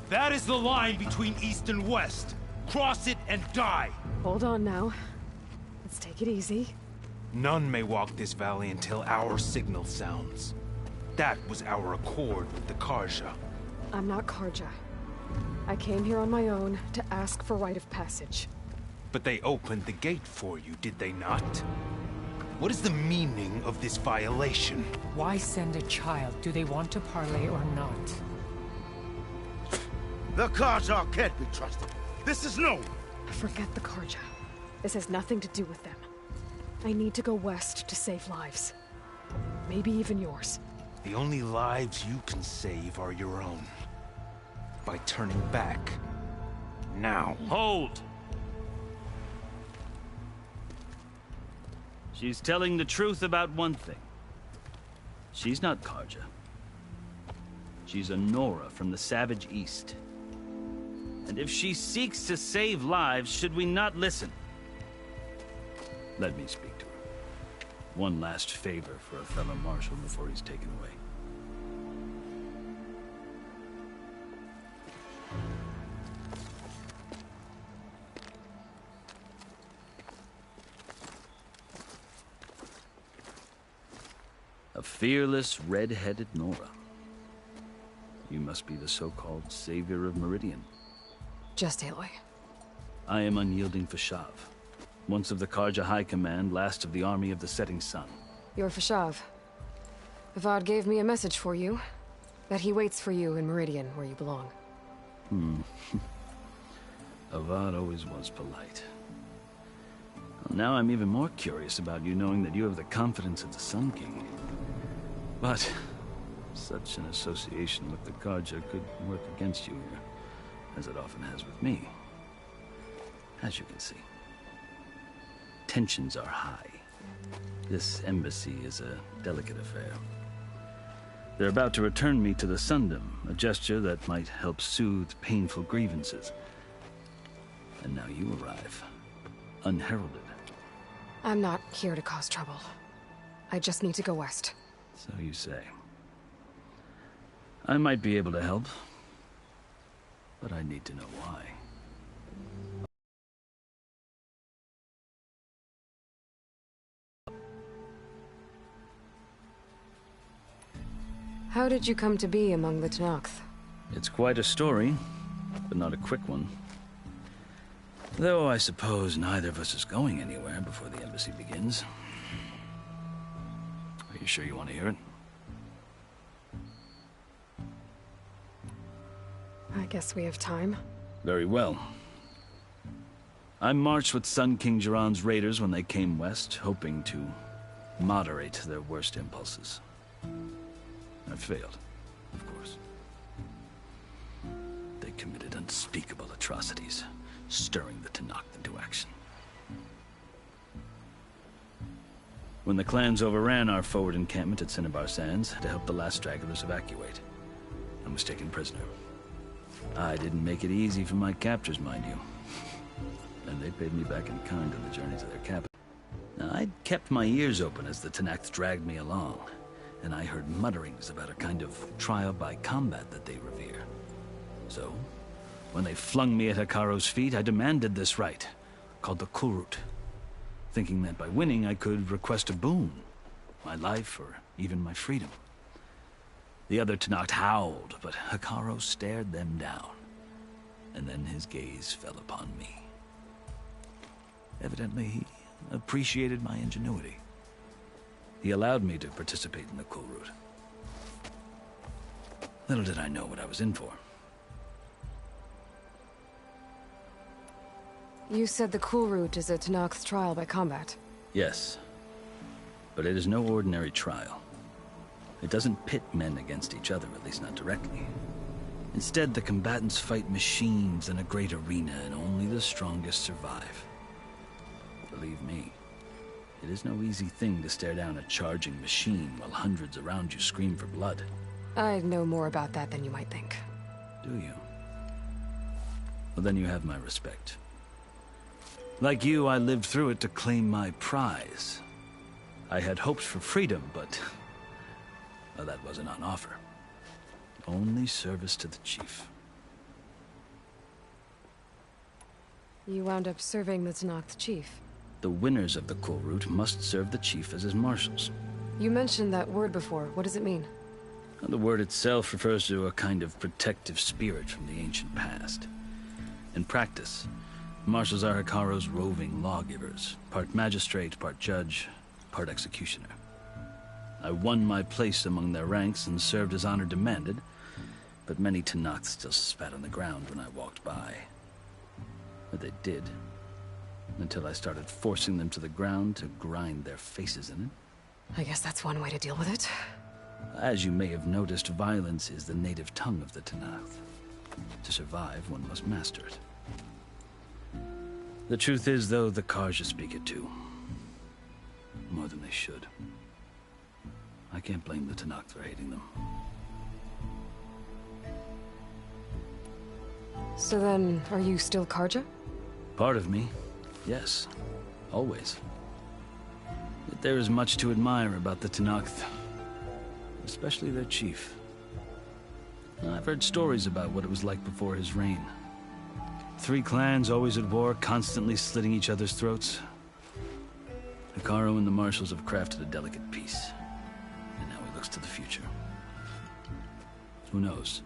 That is the line between East and West. Cross it and die. Hold on now. Let's take it easy. None may walk this valley until our signal sounds. That was our accord with the Karja. I'm not Karja. I came here on my own to ask for rite of passage. But they opened the gate for you, did they not? What is the meaning of this violation? Why send a child? Do they want to parley or not? The Karja can't be trusted. This is known. Forget the Karja. This has nothing to do with them. I need to go west to save lives. Maybe even yours. The only lives you can save are your own. By turning back. Now. Hold! She's telling the truth about one thing. She's not Karja. She's a Nora from the Savage East. And if she seeks to save lives, should we not listen? Let me speak to her. One last favor for a fellow marshal before he's taken away. A fearless, red-headed Nora. You must be the so-called savior of Meridian. Just Aloy. I am Unyielding Fashav, once of the Karja High Command, last of the army of the Setting Sun. You're Fashav. Avad gave me a message for you. That he waits for you in Meridian, where you belong. Avad always was polite. Well, now I'm even more curious about you knowing that you have the confidence of the Sun King. But such an association with the Karja could work against you here, as it often has with me. As you can see, tensions are high. This embassy is a delicate affair. They're about to return me to the Sundom, a gesture that might help soothe painful grievances. And now you arrive, unheralded. I'm not here to cause trouble. I just need to go west. So you say. I might be able to help, but I need to know why. How did you come to be among the Tenakth? It's quite a story, but not a quick one. Though I suppose neither of us is going anywhere before the embassy begins. Are you sure you want to hear it? I guess we have time. Very well. I marched with Sun King Jiran's raiders when they came west, hoping to moderate their worst impulses. I failed, of course. They committed unspeakable atrocities, stirring the Tenakth into action. When the clans overran our forward encampment at Cinnabar Sands to help the last stragglers evacuate, I was taken prisoner. I didn't make it easy for my captors, mind you. And they paid me back in kind on the journey to their capital. Now, I'd kept my ears open as the Tenakth dragged me along, and I heard mutterings about a kind of trial by combat that they revere. So, when they flung me at Hekaro's feet, I demanded this right, called the Kulrut, thinking that by winning I could request a boon, my life or even my freedom. The other Tenakth howled, but Hekaro stared them down, and then his gaze fell upon me. Evidently, he appreciated my ingenuity. He allowed me to participate in the Kulrut. Little did I know what I was in for. You said the Kulrut is a Tenakth's trial by combat. Yes, but it is no ordinary trial. It doesn't pit men against each other, at least not directly. Instead, the combatants fight machines in a great arena, and only the strongest survive. Believe me, it is no easy thing to stare down a charging machine while hundreds around you scream for blood. I know more about that than you might think. Do you? Well, then you have my respect. Like you, I lived through it to claim my prize. I had hopes for freedom, but well, that wasn't on offer. Only service to the chief. You wound up serving the Tenakth chief. The winners of the Kulrut must serve the chief as his marshals. You mentioned that word before. What does it mean? The word itself refers to a kind of protective spirit from the ancient past. In practice, marshals are Hekaro's roving lawgivers, part magistrate, part judge, part executioner. I won my place among their ranks and served as honor demanded, but many Tenakth still spat on the ground when I walked by. But they did, until I started forcing them to the ground to grind their faces in it. I guess that's one way to deal with it. As you may have noticed, violence is the native tongue of the Tenakth. To survive, one must master it. The truth is, though, the Karja speak it too. More than they should. I can't blame the Tenakth for hating them. So then, are you still Karja? Part of me, yes. Always. Yet there is much to admire about the Tenakth. Especially their chief. I've heard stories about what it was like before his reign. 3 clans always at war, constantly slitting each other's throats. Hekaro and the marshals have crafted a delicate peace. And now he looks to the future. Who knows?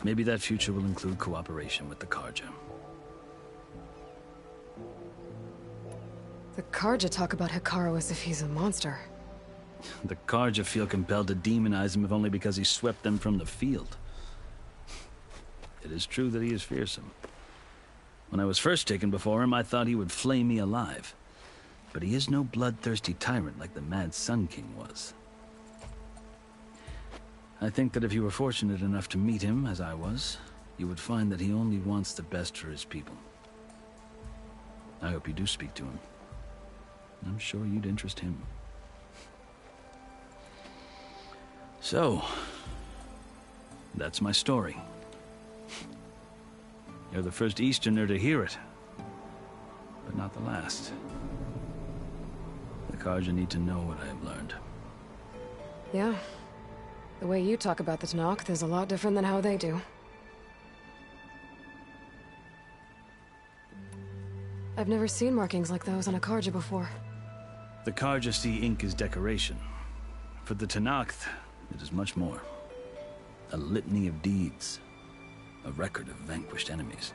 Maybe that future will include cooperation with the Karja. The Karja talk about Hikaru as if he's a monster. The Karja feel compelled to demonize him if only because he swept them from the field. It is true that he is fearsome. When I was first taken before him, I thought he would flay me alive. But he is no bloodthirsty tyrant like the Mad Sun King was. I think that if you were fortunate enough to meet him, as I was, you would find that he only wants the best for his people. I hope you do speak to him. I'm sure you'd interest him. So, that's my story. You're the first Easterner to hear it, but not the last. The Karja need to know what I have learned. Yeah. The way you talk about the Tanakh is a lot different than how they do. I've never seen markings like those on a Karja before. The Karja see ink as decoration. For the Tanakh, it is much more. A litany of deeds. A record of vanquished enemies.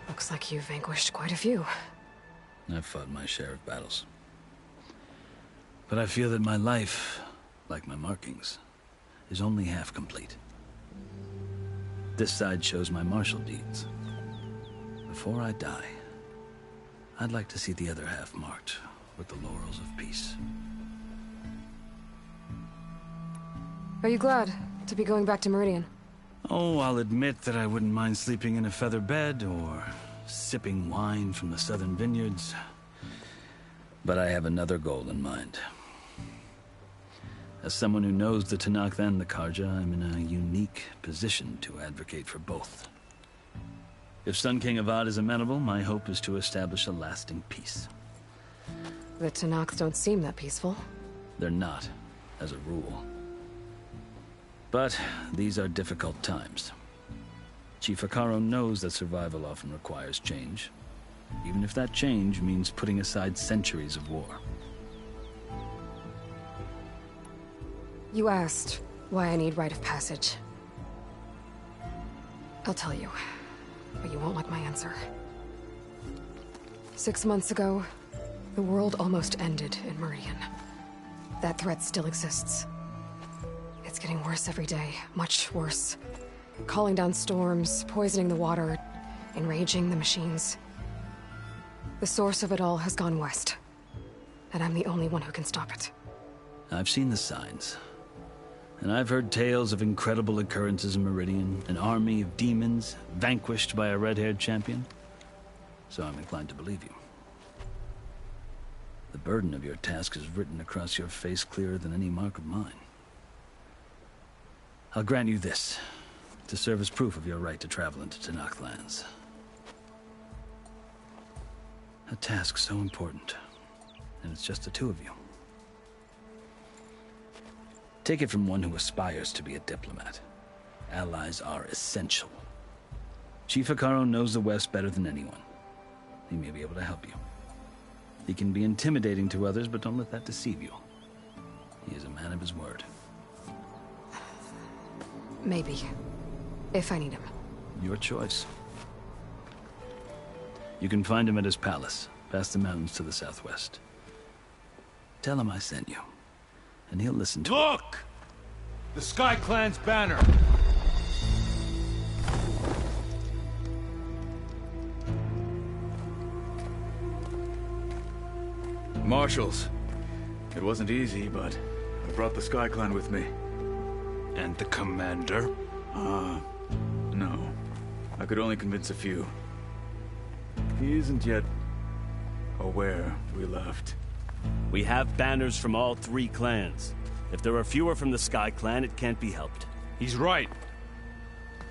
Looks like you've vanquished quite a few. I've fought my share of battles. But I feel that my life, like my markings, is only half complete. This side shows my martial deeds. Before I die, I'd like to see the other half marked with the laurels of peace. Are you glad to be going back to Meridian? Oh, I'll admit that I wouldn't mind sleeping in a feather bed or sipping wine from the southern vineyards. But I have another goal in mind. As someone who knows the Tanakh and the Karja, I'm in a unique position to advocate for both. If Sun King Avad is amenable, my hope is to establish a lasting peace. The Tanakh don't seem that peaceful. They're not, as a rule. But these are difficult times. Chief Hikaru knows that survival often requires change, even if that change means putting aside centuries of war. You asked why I need rite of passage. I'll tell you, but you won't like my answer. 6 months ago, the world almost ended in Meridian. That threat still exists. It's getting worse every day, much worse. Calling down storms, poisoning the water, enraging the machines. The source of it all has gone west, and I'm the only one who can stop it. I've seen the signs. And I've heard tales of incredible occurrences in Meridian, an army of demons vanquished by a red-haired champion. So I'm inclined to believe you. The burden of your task is written across your face clearer than any mark of mine. I'll grant you this, to serve as proof of your right to travel into Tanakh lands. A task so important, and it's just the two of you. Take it from one who aspires to be a diplomat. Allies are essential. Chief Hikaru knows the West better than anyone. He may be able to help you. He can be intimidating to others, but don't let that deceive you. He is a man of his word. Maybe. If I need him. Your choice. You can find him at his palace, past the mountains to the southwest. Tell him I sent you, and he'll listen to Look! The Sky Clan's banner! Marshals. It wasn't easy, but I brought the Sky Clan with me. And the commander? No. I could only convince a few. He isn't yet aware we left. We have banners from all 3 clans. If there are fewer from the Sky Clan, it can't be helped. He's right.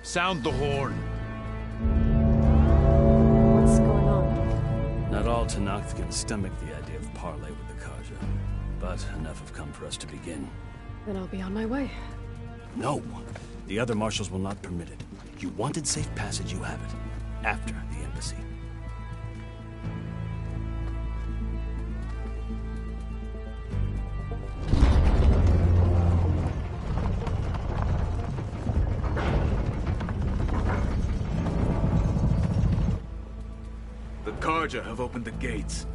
Sound the horn. What's going on? Not all Tanakh can stomach the idea of parley with the Karja, but enough have come for us to begin. Then I'll be on my way. No! The other marshals will not permit it. You wanted safe passage, you have it. After the embassy. Karja have opened the gates.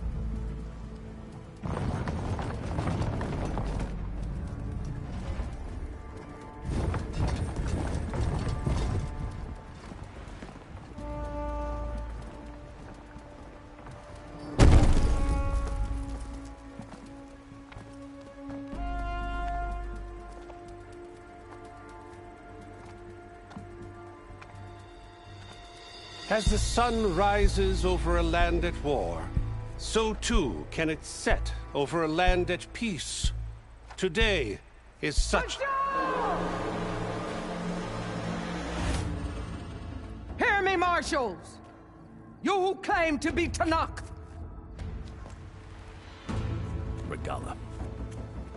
As the sun rises over a land at war, so too can it set over a land at peace. Today is such... Hear me, marshals! You who claim to be Tanakh! Regala.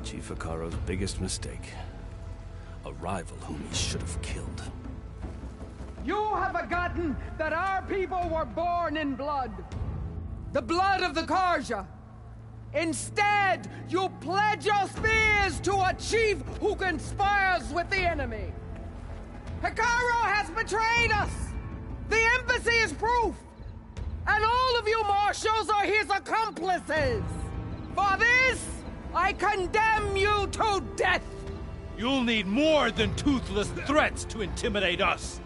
Chief Hikaro's biggest mistake. A rival whom he should have killed. You have forgotten that our people were born in blood. The blood of the Karja. Instead, you pledge your spears to a chief who conspires with the enemy. Hikaro has betrayed us! The embassy is proof! And all of you marshals are his accomplices! For this, I condemn you to death! You'll need more than toothless threats to intimidate us.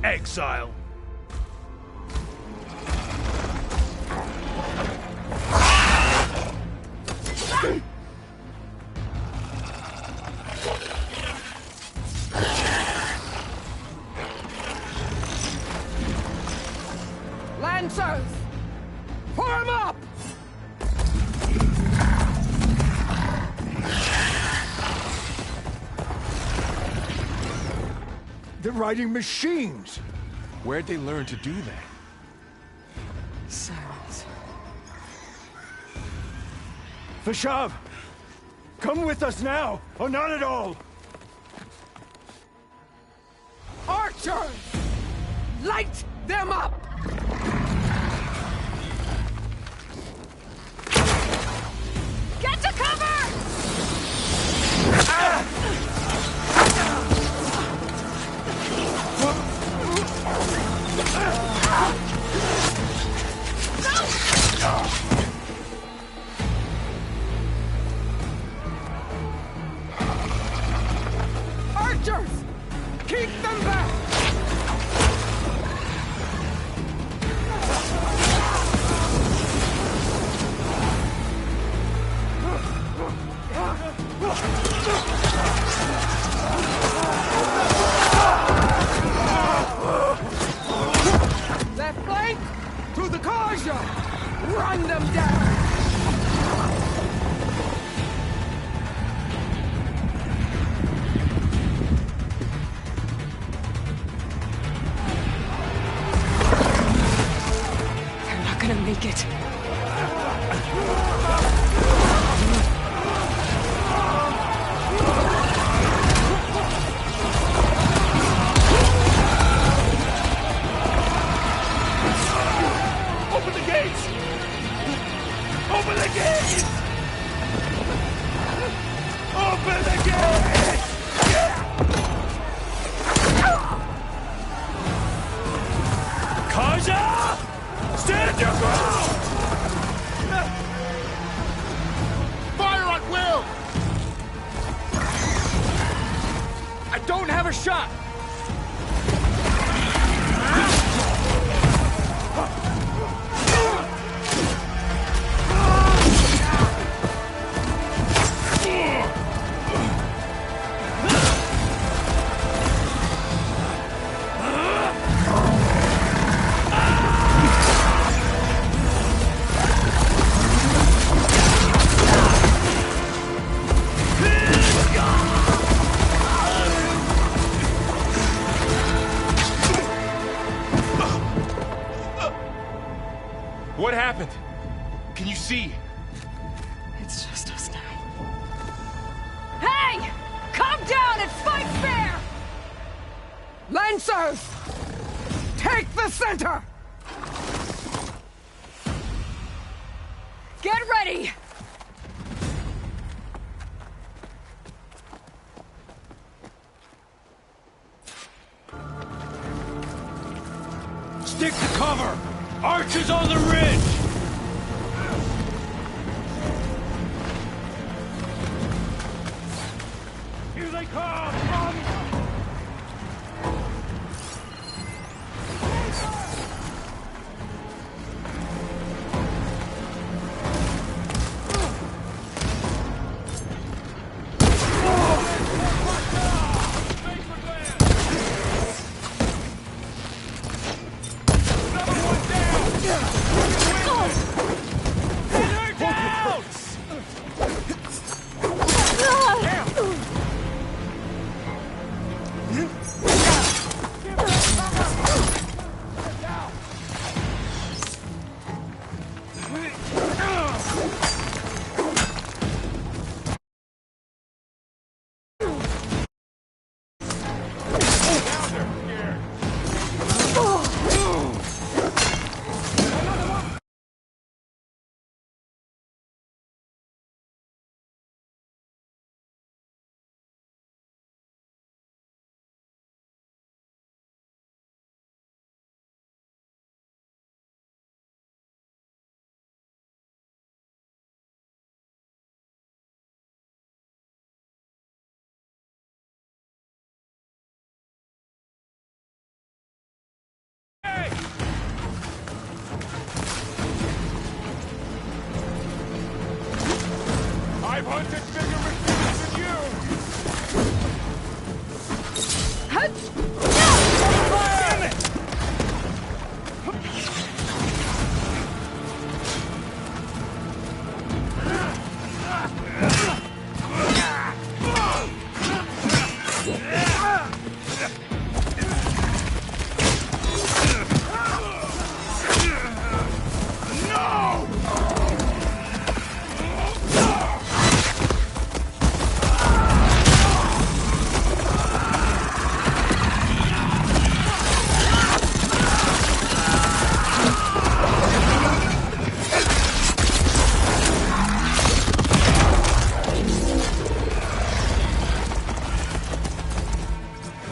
Exile. Lancers! Form up! They're riding machines! Where'd they learn to do that? Silence. Vashav! Come with us now, or not at all! Archers! Light them up! Get to cover! Archers! Keep them back! Left flank! To the Karja! Run them down! They're not gonna make it. Open the gates! Open the gates! Open the gates! Karja! Stand your ground! Fire at will! I don't have a shot! What happened? Can you see? It's just us now. Hey! Calm down and fight fair! Lancers! Take the center! Get ready! Stick to cover! Archers on the ridge! Here they come! I've hunted bigger machines than you! Damn it!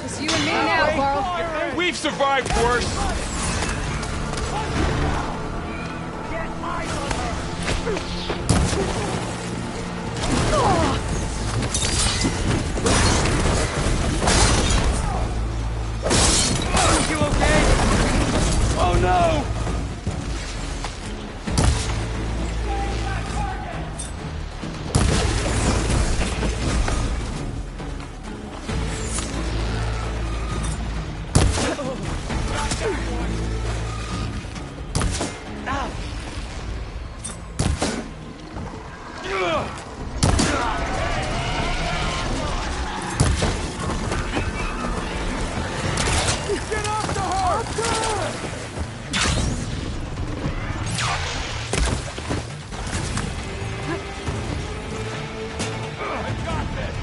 Just you and me now, Carl. We've survived worse! You okay? Oh no! Get off the horse! I got this!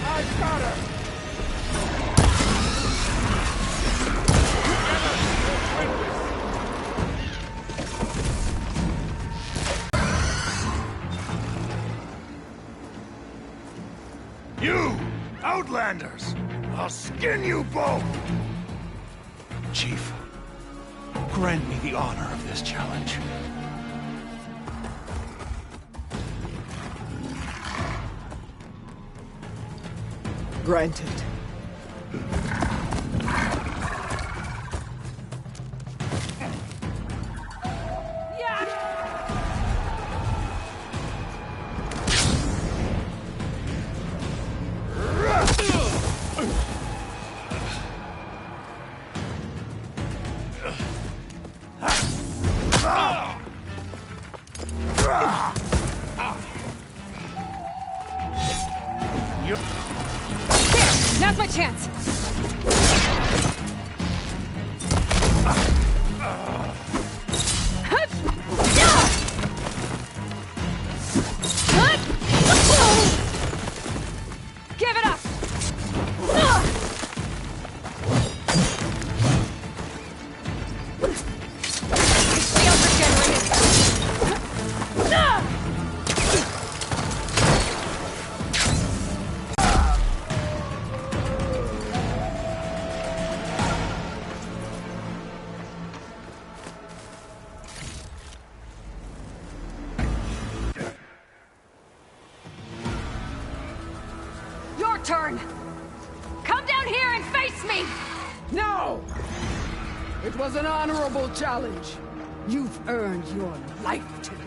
I got her! You! Outlanders! I'll skin you both! Chief, grant me the honor of this challenge. Granted. Now's my chance. Give it up. your turn! Come down here and face me! No! It was an honorable challenge. You've earned your life today.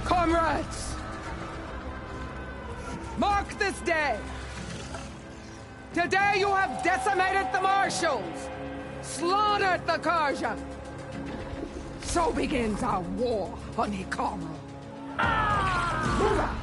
Comrades! Mark this day! Today you have decimated the Marshals! Slaughtered the Karja! So begins our war, Honeycomb. Move out!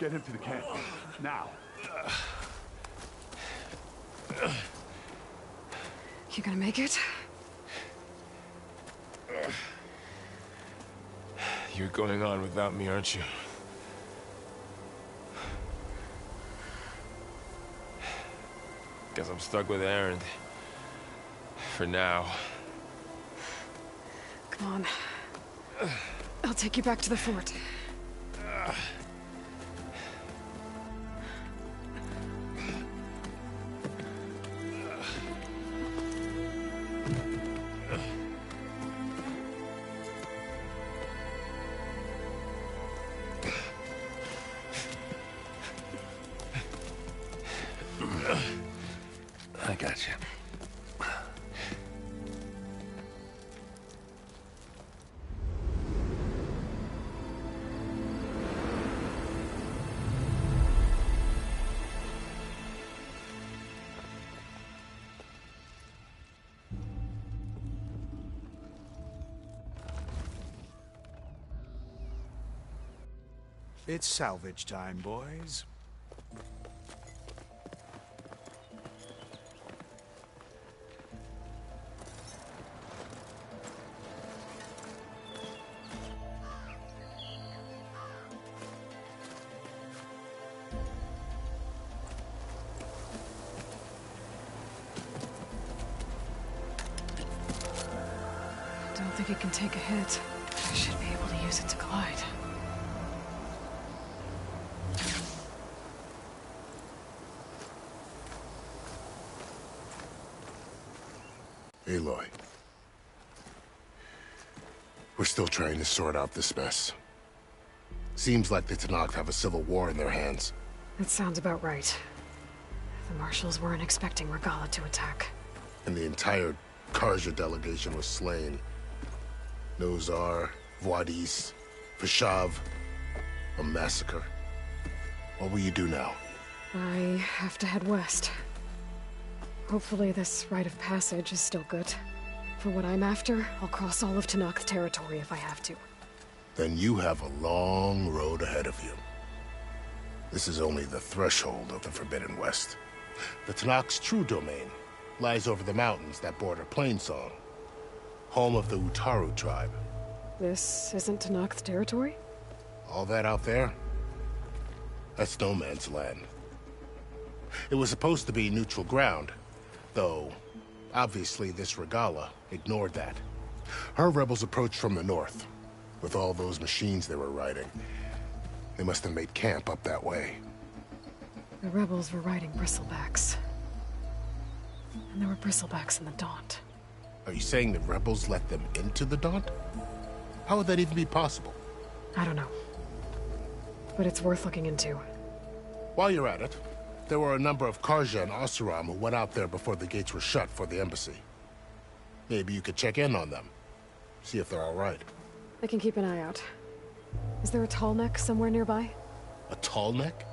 Get him to the camp. Now. You gonna make it? You're going on without me, aren't you? Guess I'm stuck with Erend. For now. Come on. I'll take you back to the fort. I got you. It's salvage time, boys. Don't think it can take a hit. I should be able to use it to glide. Aloy. We're still trying to sort out this mess. Seems like the Tenakth have a civil war in their hands. That sounds about right. The Marshals weren't expecting Regala to attack. And the entire Karja delegation was slain. Nozar, Voidis, Vashav. A massacre. What will you do now? I have to head west. Hopefully this rite of passage is still good. For what I'm after, I'll cross all of Tenakth territory if I have to. Then you have a long road ahead of you. This is only the threshold of the Forbidden West. The Tenakth's true domain lies over the mountains that border Plainsong, home of the Utaru tribe. This isn't Tenakth territory? All that out there? That's no man's land. It was supposed to be neutral ground, though obviously this Regala ignored that. Her rebels approached from the north, with all those machines they were riding. They must have made camp up that way. The rebels were riding bristlebacks. And there were bristlebacks in the Daunt. Are you saying the rebels let them into the Daunt? How would that even be possible? I don't know. But it's worth looking into. While you're at it, there were a number of Karja and Oseram who went out there before the gates were shut for the embassy. Maybe you could check in on them. See if they're all right. I can keep an eye out. Is there a tall neck somewhere nearby? A tall neck?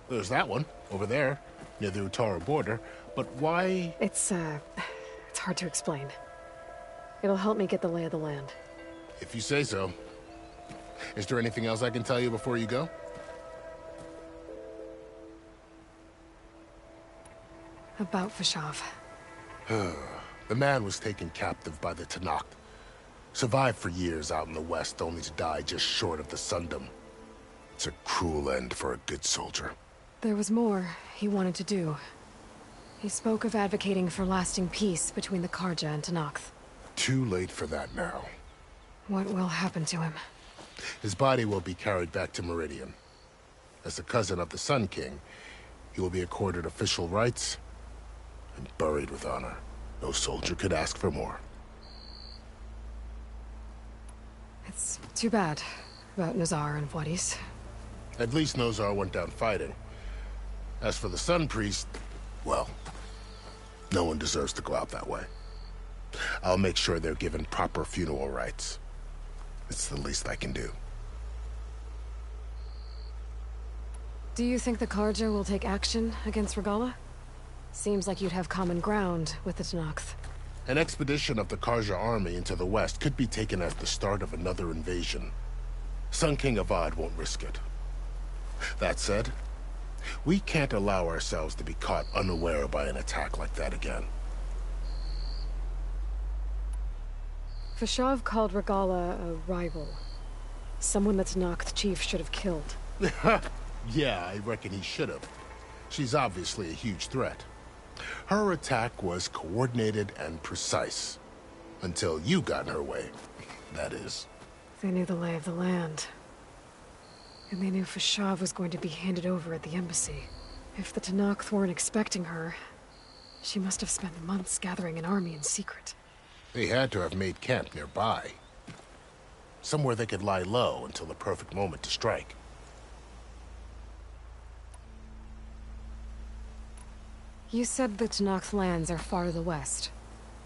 There's that one, over there, near the Utaru border. But why? It's hard to explain. It'll help me get the lay of the land. If you say so. Is there anything else I can tell you before you go? About Vashav. The man was taken captive by the Tenakth. Survived for years out in the west, only to die just short of the Sundom. It's a cruel end for a good soldier. There was more he wanted to do. He spoke of advocating for lasting peace between the Karja and Tenakth. Too late for that now. What will happen to him? His body will be carried back to Meridian. As the cousin of the Sun King, he will be accorded official rights and buried with honor. No soldier could ask for more. It's too bad about Nazar and Wadis. At least Nozar went down fighting. As for the Sun Priest, well, no one deserves to go out that way. I'll make sure they're given proper funeral rites. It's the least I can do. Do you think the Karja will take action against Regala? Seems like you'd have common ground with the Tenakth. An expedition of the Karja army into the west could be taken as the start of another invasion. Sun King Avad won't risk it. That said, we can't allow ourselves to be caught unaware by an attack like that again. Fashav called Regala a rival. Someone that Tenakth chief should have killed. Yeah, I reckon he should have. She's obviously a huge threat. Her attack was coordinated and precise. Until you got in her way, that is. They knew the lay of the land. And they knew Fashav was going to be handed over at the embassy. If the Tenakth weren't expecting her, she must have spent months gathering an army in secret. They had to have made camp nearby. Somewhere they could lie low until the perfect moment to strike. You said the Tenakth lands are far to the west.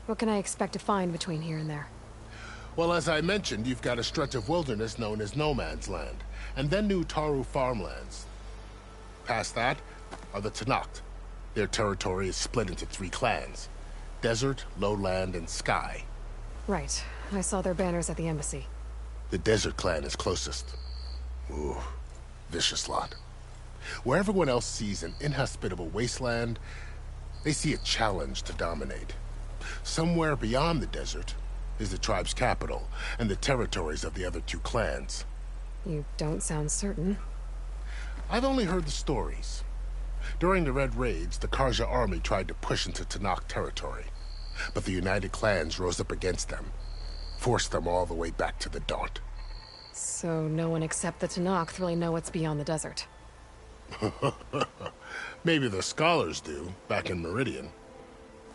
What can I expect to find between here and there? Well, as I mentioned, you've got a stretch of wilderness known as No Man's Land, and then New Taru farmlands. Past that are the Tenakth. Their territory is split into 3 clans: Desert, Lowland, and Sky. Right. I saw their banners at the embassy. The Desert clan is closest. Ooh, vicious lot. Where everyone else sees an inhospitable wasteland, they see a challenge to dominate. Somewhere beyond the desert is the tribe's capital and the territories of the other 2 clans. You don't sound certain. I've only heard the stories. During the Red Raids, the Karja army tried to push into Tenakth territory, but the United Clans rose up against them, forced them all the way back to the Daunt. So no one except the Tenakth really know what's beyond the desert. Maybe the scholars do, back in Meridian.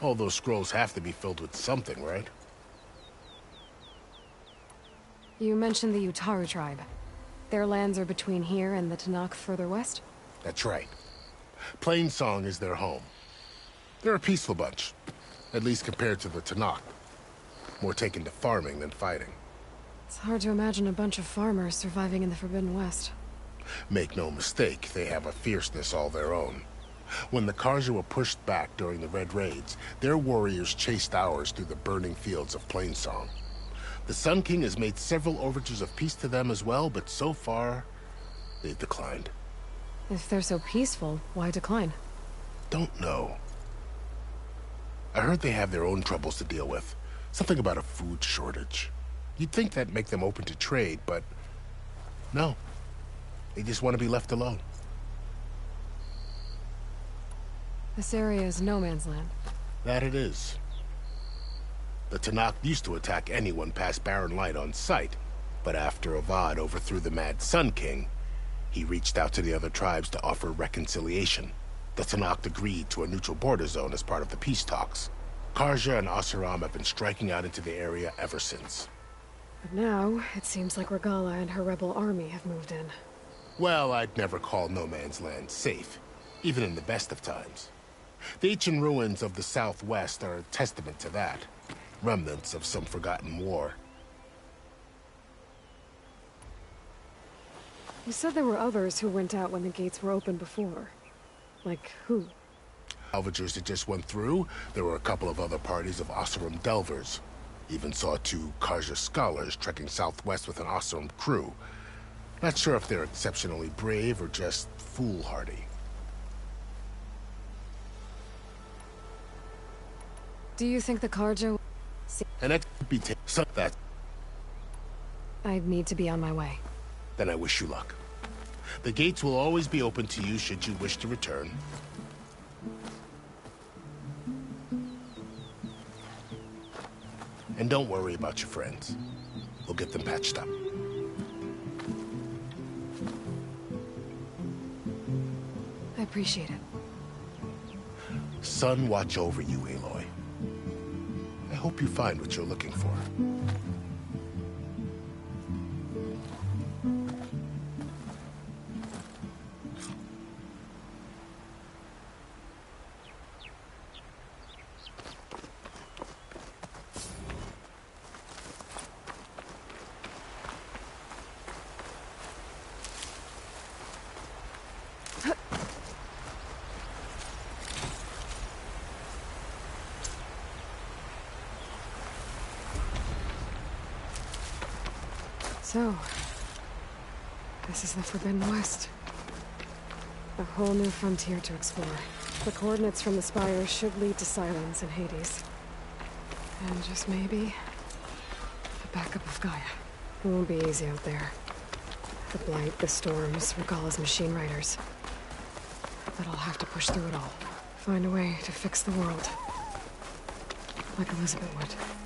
All those scrolls have to be filled with something, right? You mentioned the Utaru tribe. Their lands are between here and the Tenakth further west? That's right. Plainsong is their home. They're a peaceful bunch, at least compared to the Tenakth. More taken to farming than fighting. It's hard to imagine a bunch of farmers surviving in the Forbidden West. Make no mistake, they have a fierceness all their own. When the Karja were pushed back during the Red Raids, their warriors chased ours through the burning fields of Plainsong. The Sun King has made several overtures of peace to them as well, but so far, they've declined. If they're so peaceful, why decline? Don't know. I heard they have their own troubles to deal with. Something about a food shortage. You'd think that'd make them open to trade, but no. They just want to be left alone. This area is no man's land. That it is. The Tenakth used to attack anyone past Barren Light on sight, but after Avad overthrew the Mad Sun King, he reached out to the other tribes to offer reconciliation. The Tenakth agreed to a neutral border zone as part of the peace talks. Karja and Asuram have been striking out into the area ever since. But now, it seems like Regala and her rebel army have moved in. Well, I'd never call No Man's Land safe, even in the best of times. The ancient ruins of the Southwest are a testament to that. Remnants of some forgotten war. You said there were others who went out when the gates were open before. Like who? Salvagers that just went through. There were a couple of other parties of Oseram Delvers. Even saw 2 Karja scholars trekking southwest with an Oseram crew. Not sure if they're exceptionally brave or just foolhardy. Do you think the Karja... An ex be so that. I'd need to be on my way. Then I wish you luck. The gates will always be open to you should you wish to return. And don't worry about your friends. We'll get them patched up. I appreciate it. Sun watch over you, Aloy. I hope you find what you're looking for. So, this is the Forbidden West. A whole new frontier to explore. The coordinates from the spires should lead to Silence and Hades. And just maybe, the backup of Gaia. It won't be easy out there. The blight, the storms, Regalla's machine riders. But I'll have to push through it all. Find a way to fix the world. Like Elizabeth would.